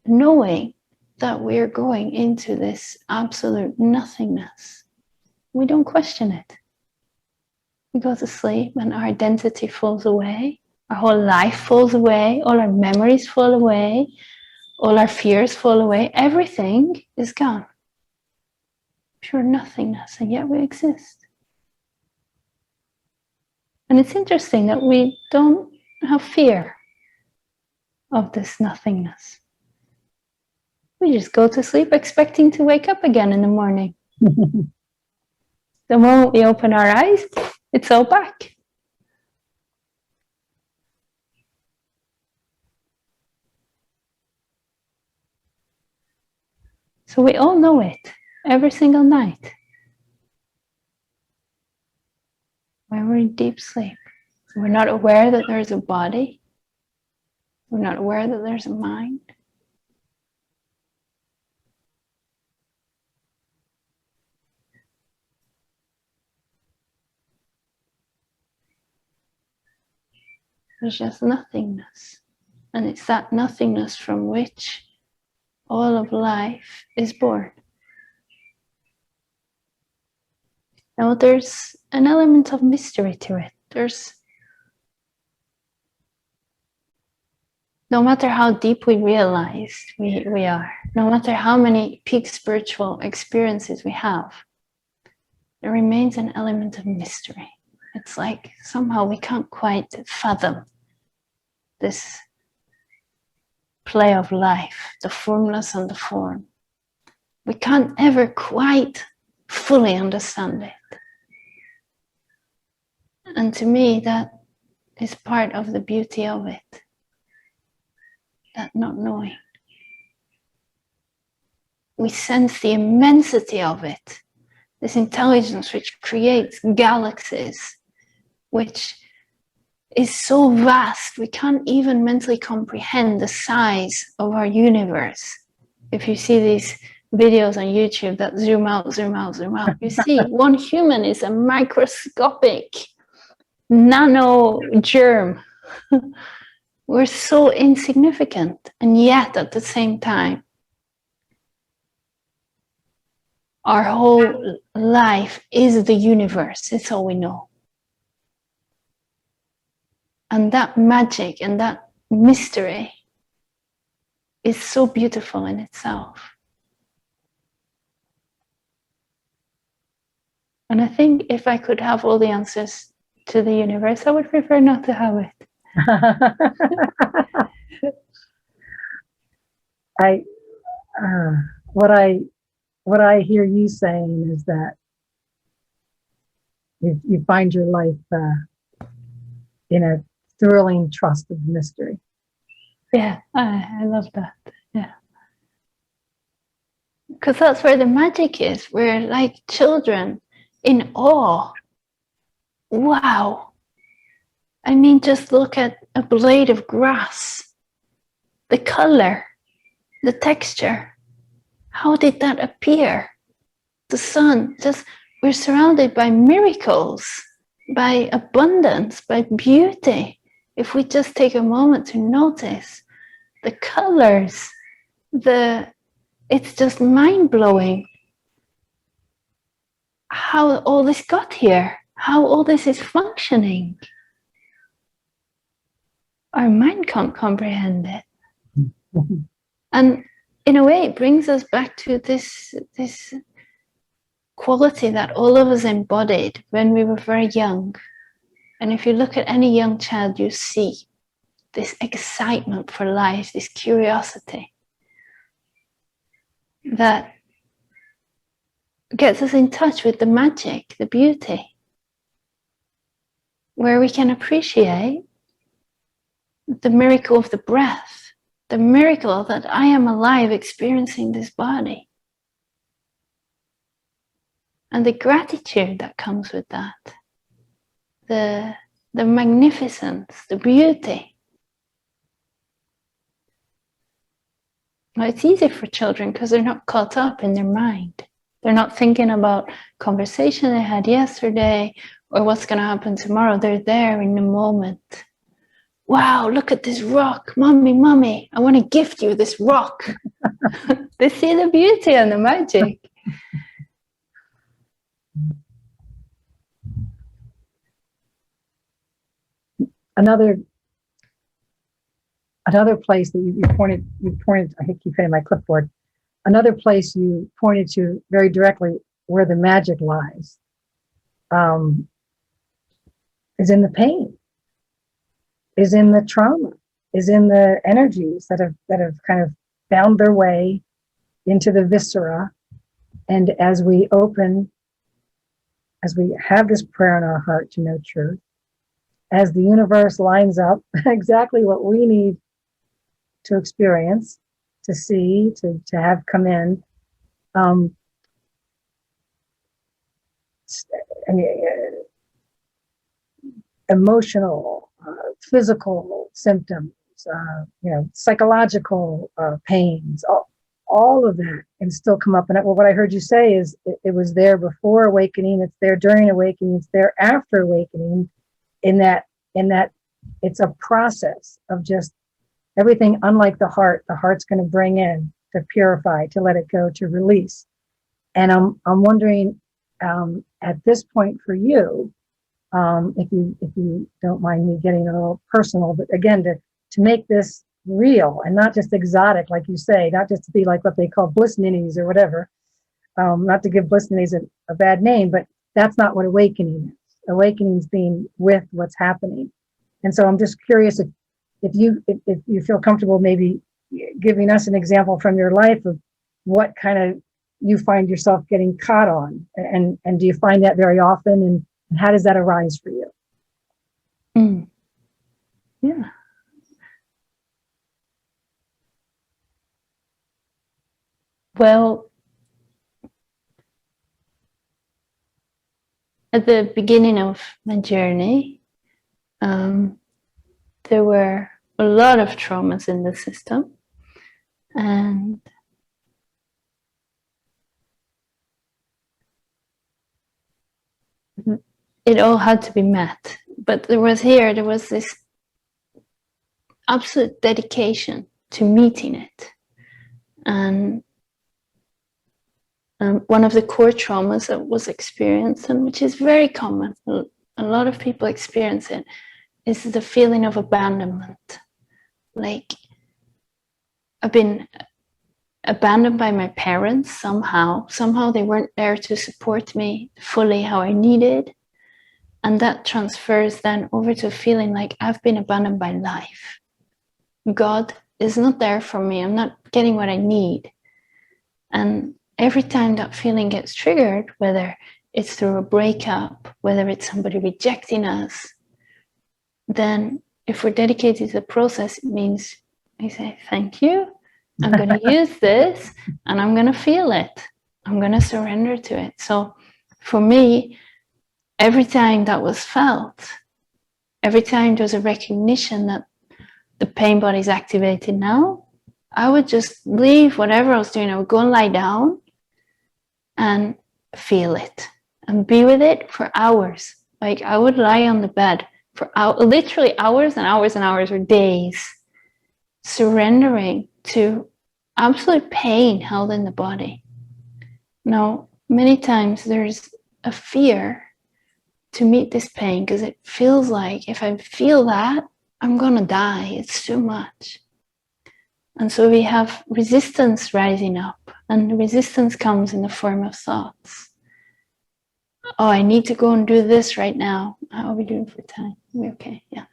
Knowing that we're going into this absolute nothingness. We don't question it. We go to sleep and our identity falls away. Our whole life falls away. All our memories fall away. All our fears fall away. Everything is gone. Pure nothingness, and yet we exist. And it's interesting that we don't have fear of this nothingness. We just go to sleep expecting to wake up again in the morning. The moment we open our eyes, it's all back. So we all know it every single night when we're in deep sleep. We're not aware that there's a body. We're not aware that there's a mind. There's just nothingness. And it's that nothingness from which all of life is born. Now there's an element of mystery to it. No matter how deep we realized we are, no matter how many peak spiritual experiences we have, there remains an element of mystery. It's like somehow we can't quite fathom this play of life, the formless and the form. We can't ever quite fully understand it. And to me, that is part of the beauty of it, that not knowing. We sense the immensity of it, this intelligence which creates galaxies, which is so vast, we can't even mentally comprehend the size of our universe. If you see these videos on YouTube that zoom out, zoom out, zoom out, you see one human is a microscopic nano germ. We're so insignificant, and yet at the same time, our whole life is the universe. It's all we know. And that magic and that mystery is so beautiful in itself. And I think if I could have all the answers to the universe, I would prefer not to have it. What I hear you saying is that you find your life in a thrilling trust of mystery. Yeah, I love that. Yeah. Because that's where the magic is. We're like children in awe. Wow. I mean, just look at a blade of grass. The color, the texture. How did that appear? The sun, we're surrounded by miracles, by abundance, by beauty. If we just take a moment to notice the colors, it's just mind-blowing how all this got here, how all this is functioning. Our mind can't comprehend it. And in a way, it brings us back to this quality that all of us embodied when we were very young. And if you look at any young child, you see this excitement for life, this curiosity that gets us in touch with the magic, the beauty. where we can appreciate the miracle of the breath, the miracle that I am alive experiencing this body, and the gratitude that comes with that, the magnificence, the beauty. Now, it's easy for children because they're not caught up in their mind. They're not thinking about conversation they had yesterday or what's going to happen tomorrow. They're there in the moment. Wow, look at this rock. Mommy, mommy, I want to gift you this rock. They see the beauty and the magic. Another place that you pointed, I keep hitting my clipboard. Another place you pointed to very directly where the magic lies is in the pain, is in the trauma, is in the energies that have kind of found their way into the viscera. And as we have this prayer in our heart to know truth, as the universe lines up exactly what we need to experience, to see, to have come in, emotional, physical symptoms, psychological pains, all of that can still come up. And what I heard you say is it was there before awakening, it's there during awakening, it's there after awakening, in that it's a process of just everything. Unlike the heart's going to bring in, to purify, to let it go, to release. And I'm wondering at this point for you, if you don't mind me getting a little personal, but again, to make this real and not just exotic, like you say, not just to be like what they call bliss ninnies or whatever, not to give bliss ninnies a bad name, but that's not what awakening is. Awakening is being with what's happening. And so I'm just curious if you feel comfortable maybe giving us an example from your life of what kind of you find yourself getting caught on, and do you find that very often, and how does that arise for you? Yeah. Well, at the beginning of my journey, there were a lot of traumas in the system, and it all had to be met. But there was this absolute dedication to meeting it. And one of the core traumas that was experienced, and which is very common, a lot of people experience it, is the feeling of abandonment. Like, I've been abandoned by my parents somehow. Somehow they weren't there to support me fully how I needed. And that transfers then over to feeling like I've been abandoned by life. God is not there for me. I'm not getting what I need. And every time that feeling gets triggered, whether it's through a breakup, whether it's somebody rejecting us, then if we're dedicated to the process, it means I say, thank you. I'm going to use this and I'm going to feel it. I'm going to surrender to it. So for me, every time that was felt, every time there was a recognition that the pain body is activated now, I would just leave whatever I was doing. I would go and lie down and feel it and be with it for hours. Like, I would lie on the bed for literally hours and hours and hours, or days, surrendering to absolute pain held in the body. Now, many times there's a fear to meet this pain because it feels like if I feel that, I'm gonna die. It's too much. And so we have resistance rising up, and the resistance comes in the form of thoughts. Oh, I need to go and do this right now. How are we doing for time? We're okay, yeah.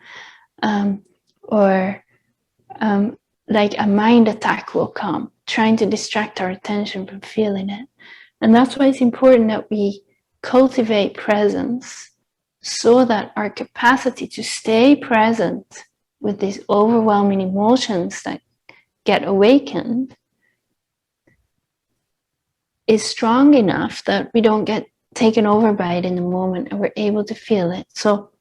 Like a mind attack will come, trying to distract our attention from feeling it. And that's why it's important that we cultivate presence so that our capacity to stay present with these overwhelming emotions that get awakened is strong enough that we don't get taken over by it in the moment, and we're able to feel it. So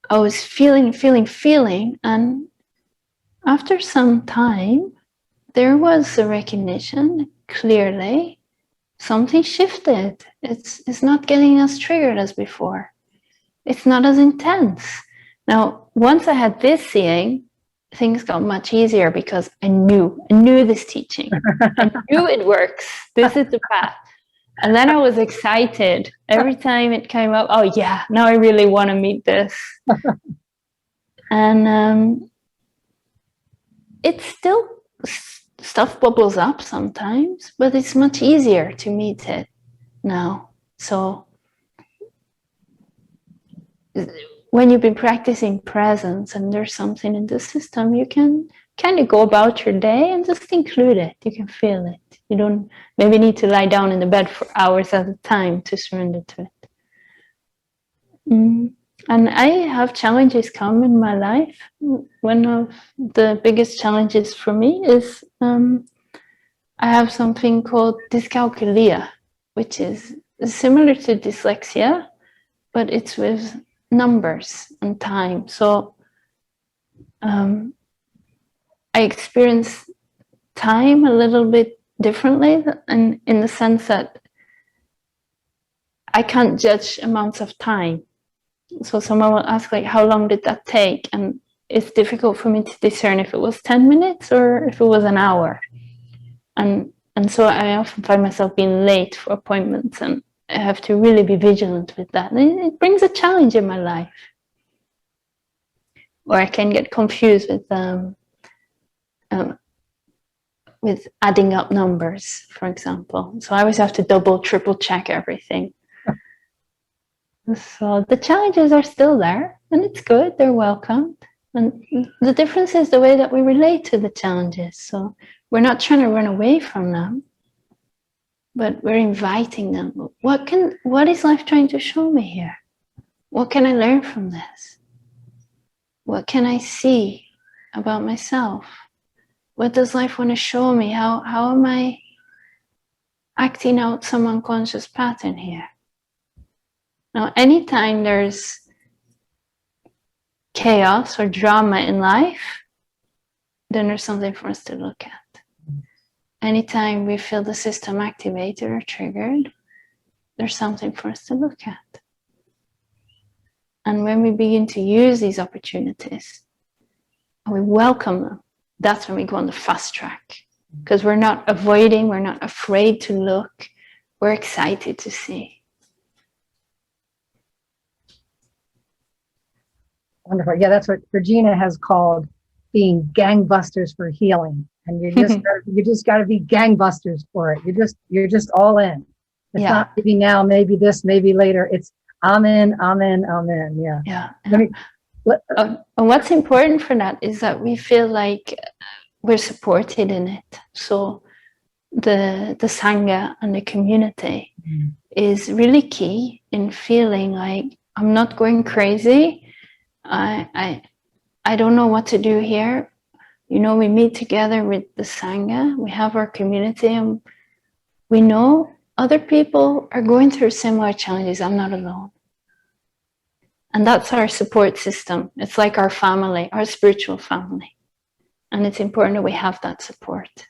I was feeling, and after some time, there was a recognition, clearly, something shifted. It's not getting as triggered as before. It's not as intense. Now, once I had this seeing, things got much easier because I knew this teaching. I knew it works. This is the path. And then I was excited every time it came up. Oh yeah, now I really want to meet this. And it's still, stuff bubbles up sometimes, but it's much easier to meet it now. So when you've been practicing presence and there's something in the system, you can kind of go about your day and just include it. You can feel it. You don't maybe need to lie down in the bed for hours at a time to surrender to it. And I have challenges come in my life. One of the biggest challenges for me is I have something called dyscalculia, which is similar to dyslexia, but it's with numbers and time. So I experience time a little bit differently, and in the sense that I can't judge amounts of time. So someone will ask, like, how long did that take? And it's difficult for me to discern if it was 10 minutes or if it was an hour. And so I often find myself being late for appointments, and I have to really be vigilant with that. And it brings a challenge in my life. Or I can get confused with adding up numbers, for example. So I always have to double, triple check everything. So the challenges are still there, and it's good, they're welcomed. And the difference is the way that we relate to the challenges. So we're not trying to run away from them, but we're inviting them. What is life trying to show me here? What can I learn from this? What can I see about myself? What does life want to show me? How am I acting out some unconscious pattern here? Now, anytime there's chaos or drama in life, then there's something for us to look at. Anytime we feel the system activated or triggered, there's something for us to look at. And when we begin to use these opportunities, and we welcome them, that's when we go on the fast track. Because we're not avoiding, we're not afraid to look, we're excited to see. Wonderful. Yeah, that's what Regina has called being gangbusters for healing. And you just got to be gangbusters for it. You're just all in. It's not maybe now, maybe this, maybe later. It's I'm in. Yeah. Yeah. And what's important for that is that we feel like we're supported in it. So the Sangha and the community is really key in feeling like I'm not going crazy. I don't know what to do here. You know, we meet together with the Sangha, we have our community, and we know other people are going through similar challenges. I'm not alone. And that's our support system. It's like our family, our spiritual family. And it's important that we have that support.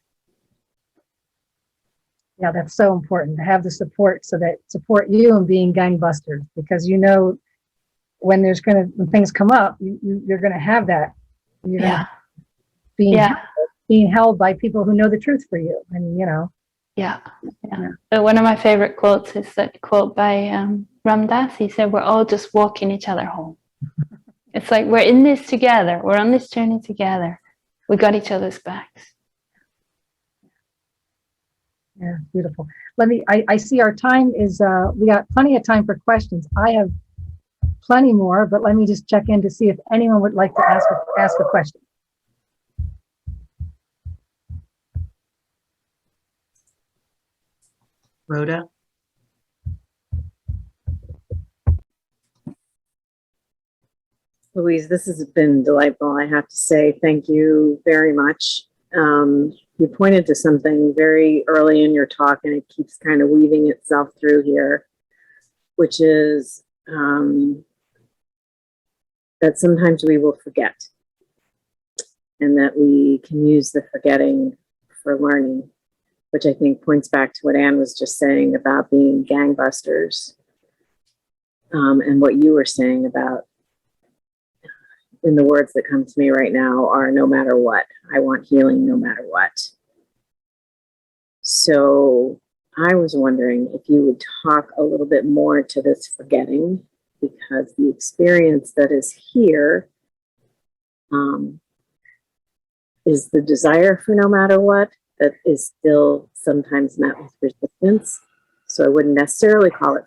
Yeah, that's so important to have the support, so that support you in being gangbusters, because you know when things come up, you're gonna have that. You're gonna being held by people who know the truth for you, and you know. Yeah. One of my favorite quotes is that quote by Ram Dass. He said, "We're all just walking each other home." It's like we're in this together. We're on this journey together. We got each other's backs. Yeah, beautiful. I see our time is, we got plenty of time for questions. I have plenty more, but let me just check in to see if anyone would like to ask a question. Rhoda? Louise, this has been delightful. I have to say thank you very much. You pointed to something very early in your talk, and it keeps kind of weaving itself through here, which is that sometimes we will forget, and that we can use the forgetting for learning, which I think points back to what Anne was just saying about being gangbusters, and what you were saying about, in the words that come to me right now, are no matter what. I want healing no matter what. So I was wondering if you would talk a little bit more to this forgetting, because the experience that is here is the desire for no matter what that is still sometimes met with resistance. So I wouldn't necessarily call it,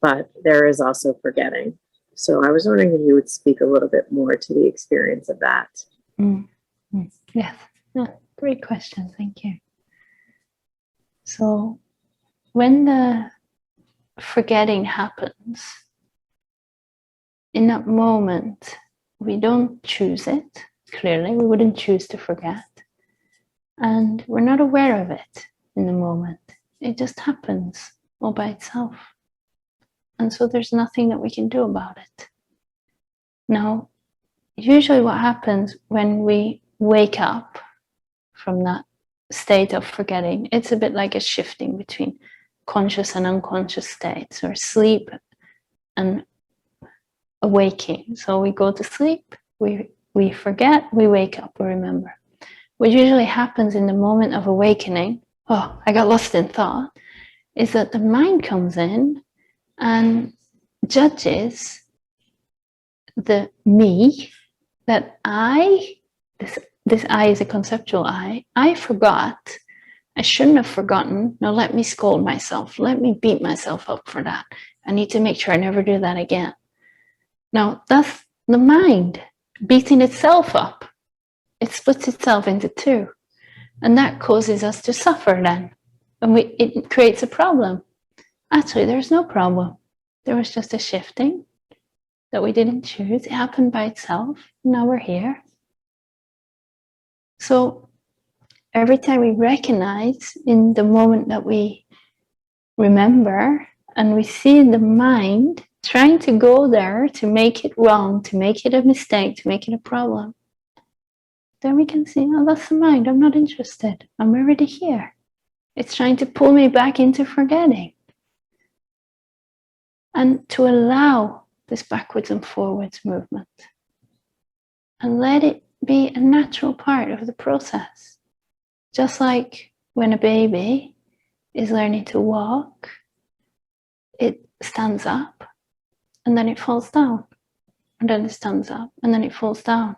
but there is also forgetting. So I was wondering if you would speak a little bit more to the experience of that. Yes, no, great question. Thank you. So when the forgetting happens, in that moment, we don't choose it. Clearly, we wouldn't choose to forget. And we're not aware of it in the moment. It just happens all by itself. And so there's nothing that we can do about it. Now, usually what happens when we wake up from that state of forgetting, it's a bit like a shifting between conscious and unconscious states, or sleep and awaking. So we go to sleep, we forget, we wake up, we remember. What usually happens in the moment of awakening, oh, I got lost in thought, is that the mind comes in and judges the me, that this I is a conceptual I forgot. I shouldn't have forgotten. Now let me scold myself. Let me beat myself up for that. I need to make sure I never do that again. Now that's the mind beating itself up. It splits itself into two. And that causes us to suffer then. And it creates a problem. Actually, there's no problem. There was just a shifting that we didn't choose. It happened by itself. Now we're here. So every time we recognize in the moment that we remember and we see the mind trying to go there to make it wrong, to make it a mistake, to make it a problem, then we can see, oh, that's the mind. I'm not interested. I'm already here. It's trying to pull me back into forgetting. And to allow this backwards and forwards movement and let it be a natural part of the process. Just like when a baby is learning to walk, it stands up and then it falls down, and then it stands up and then it falls down.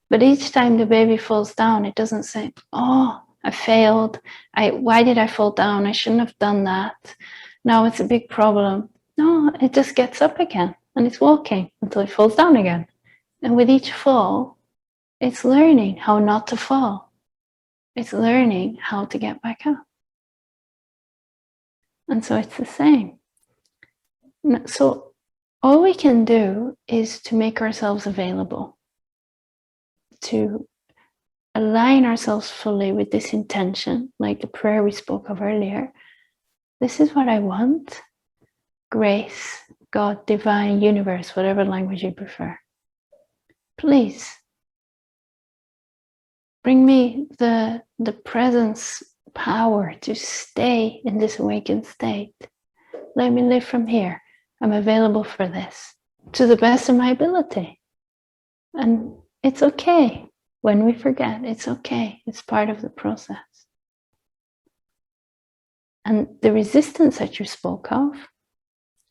But each time the baby falls down, it doesn't say, oh, I failed. Why did I fall down? I shouldn't have done that. Now it's a big problem. No, it just gets up again and it's walking until it falls down again. And with each fall, it's learning how not to fall. It's learning how to get back up. And so it's the same. So all we can do is to make ourselves available, to align ourselves fully with this intention, like the prayer we spoke of earlier. This is what I want. Grace, God, divine, universe, whatever language you prefer. Please bring me the presence, power to stay in this awakened state. Let me live from here. I'm available for this to the best of my ability. And it's okay when we forget. It's okay. It's part of the process. And the resistance that you spoke of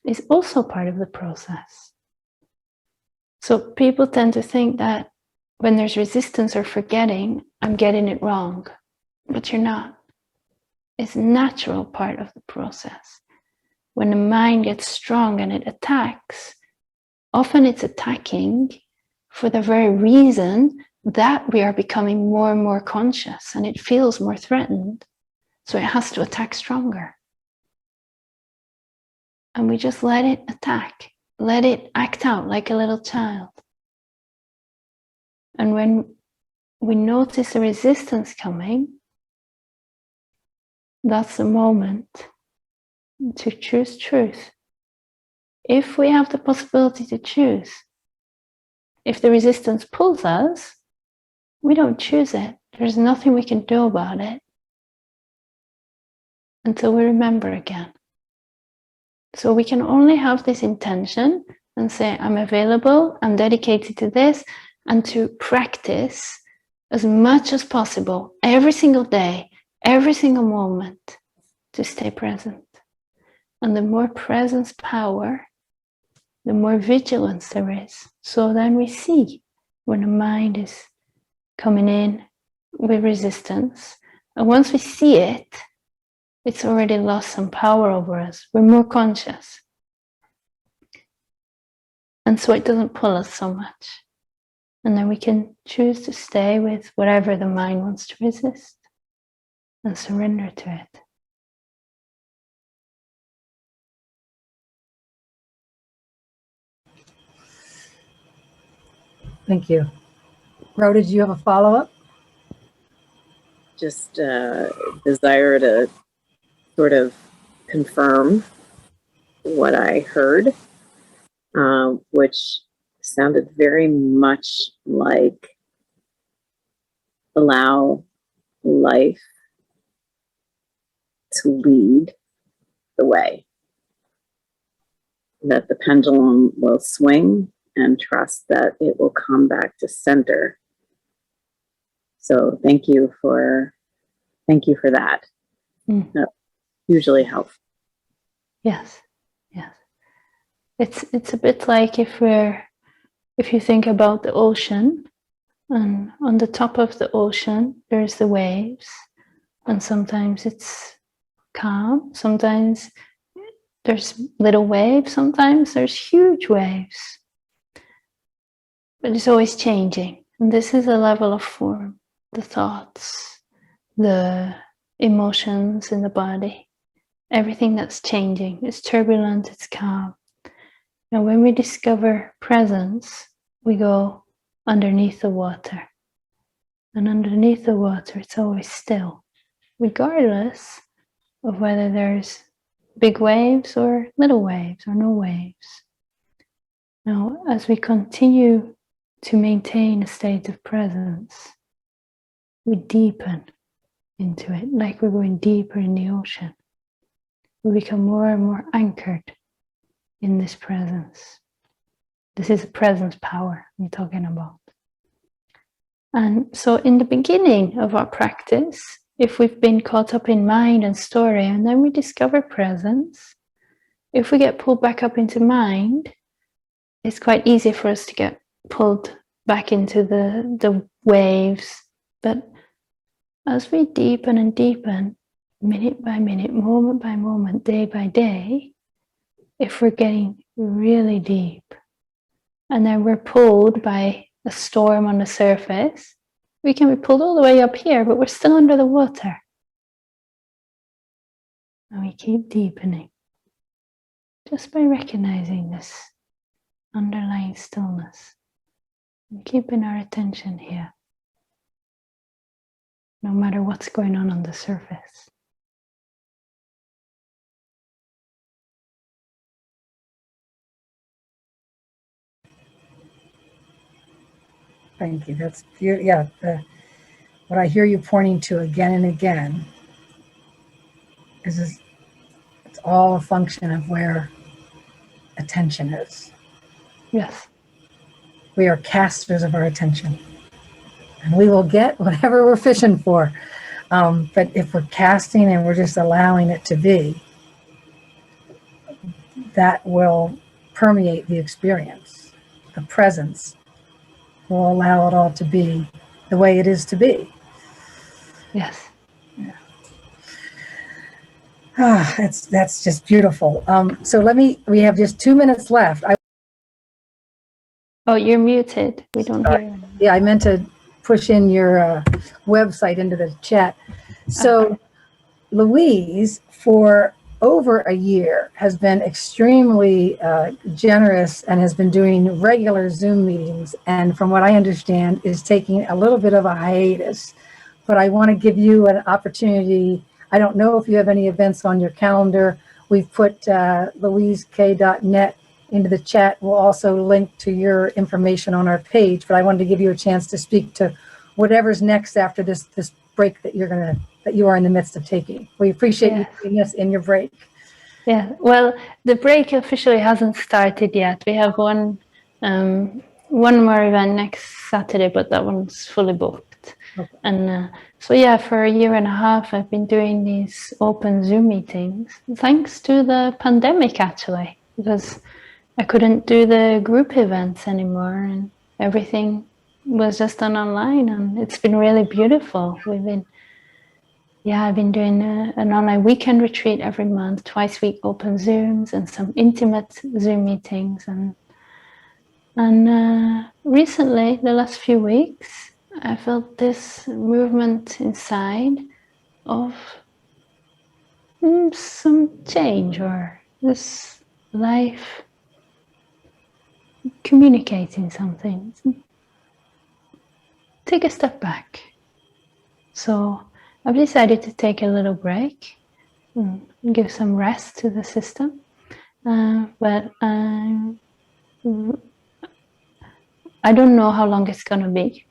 is also part of the process. So people tend to think that when there's resistance or forgetting, I'm getting it wrong. But you're not. It's a natural part of the process. When the mind gets strong and it attacks, often it's attacking for the very reason that we are becoming more and more conscious and it feels more threatened. So it has to attack stronger. And we just let it attack. let it act out like a little child. And when we notice the resistance coming, that's the moment to choose truth. If we have the possibility to choose, if the resistance pulls us, we don't choose it. There's nothing we can do about it until we remember again. So we can only have this intention and say, I'm available, I'm dedicated to this, and to practice as much as possible every single day, every single moment, to stay present. And the more presence power, the more vigilance there is. So then we see when the mind is coming in with resistance. And once we see it, it's already lost some power over us. We're more conscious. And so it doesn't pull us so much. And then we can choose to stay with whatever the mind wants to resist and surrender to it. Thank you. Rhoda, did you have a follow-up? Just desire to sort of confirm what I heard, which sounded very much like allow life to lead the way, that the pendulum will swing and trust that it will come back to center. So thank you for that. That usually helps. Yes, yes. It's a bit like if you think about the ocean, and on the top of the ocean there's the waves, and sometimes it's calm, sometimes there's little waves, sometimes there's huge waves. But it's always changing. And this is a level of form, the thoughts, the emotions in the body, everything that's changing. It's turbulent, it's calm. Now, when we discover presence, we go underneath the water. And underneath the water, it's always still, regardless of whether there's big waves or little waves or no waves. Now, as we continue to maintain a state of presence, we deepen into it, like we're going deeper in the ocean. We become more and more anchored in this presence. This is a presence power we're talking about. And so in the beginning of our practice, if we've been caught up in mind and story, and then we discover presence, if we get pulled back up into mind, it's quite easy for us to get pulled back into the waves. But as we deepen and deepen, minute by minute, moment by moment, day by day, if we're getting really deep, and then we're pulled by a storm on the surface, we can be pulled all the way up here, but we're still under the water. And we keep deepening, just by recognizing this underlying stillness and keeping our attention here, no matter what's going on the surface. Thank you. That's beautiful. Yeah, what I hear you pointing to again and again is it's all a function of where attention is. Yes. We are casters of our attention, and we will get whatever we're fishing for. But if we're casting and we're just allowing it to be, that will permeate the experience. The presence will allow it all to be the way it is to be. Yes. Ah, that's just beautiful. So we have just 2 minutes left. Oh, you're muted. We don't hear you. Yeah, I meant to push in your website into the chat. So, Louise, for over a year, has been extremely generous and has been doing regular Zoom meetings. And from what I understand, is taking a little bit of a hiatus. But I want to give you an opportunity. I don't know if you have any events on your calendar. We've put louisekay.net into the chat. We'll also link to your information on our page. But I wanted to give you a chance to speak to whatever's next after this break that you are in the midst of taking. We appreciate you doing this in your break. Yeah, well, the break officially hasn't started yet. We have one more event next Saturday, but that one's fully booked. Okay. And so yeah, for a year and a half, I've been doing these open Zoom meetings, thanks to the pandemic actually, because I couldn't do the group events anymore, and everything was just done online, and it's been really beautiful. I've been doing an online weekend retreat every month, twice a week open Zooms, and some intimate Zoom meetings. And recently, the last few weeks, I felt this movement inside of some change, or this life communicating something. Take a step back. So I've decided to take a little break and give some rest to the system. But I don't know how long it's going to be.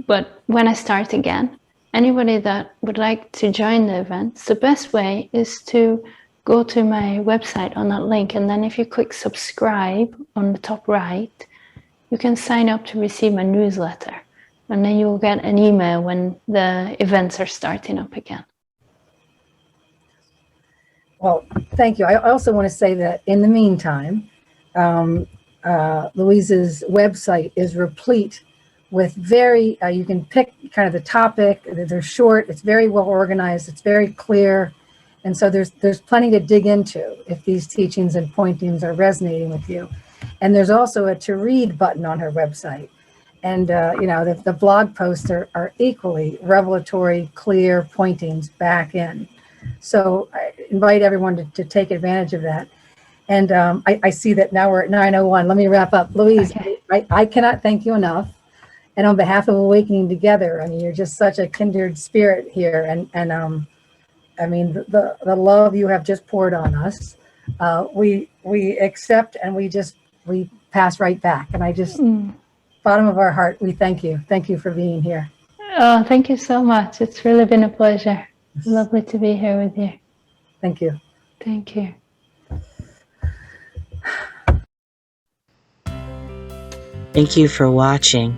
But when I start again, anybody that would like to join the events, the best way is to go to my website on that link. And then if you click subscribe on the top right, you can sign up to receive my newsletter. And then you'll get an email when the events are starting up again. Well, thank you. I also want to say that in the meantime, Louise's website is replete with you can pick kind of the topic. They're short. It's very well organized. It's very clear. And so there's plenty to dig into if these teachings and pointings are resonating with you. And there's also a to read button on her website. And, the blog posts are equally revelatory, clear pointings back in. So I invite everyone to take advantage of that. And I see that now we're at 9:01. Let me wrap up. Louise, okay. I cannot thank you enough. And on behalf of Awakening Together, I mean, you're just such a kindred spirit here. And I mean, the love you have just poured on us, we accept, and we pass right back. And I just... bottom of our heart, we thank you. Thank you for being here. Oh, thank you so much. It's really been a pleasure. It's lovely to be here with you. Thank you. Thank you. Thank you for watching.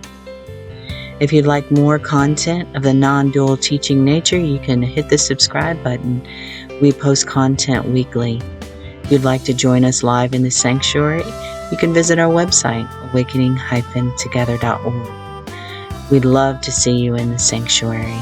If you'd like more content of the non-dual teaching nature, you can hit the subscribe button. We post content weekly. If you'd like to join us live in the sanctuary, you can visit our website, awakening-together.org. We'd love to see you in the sanctuary.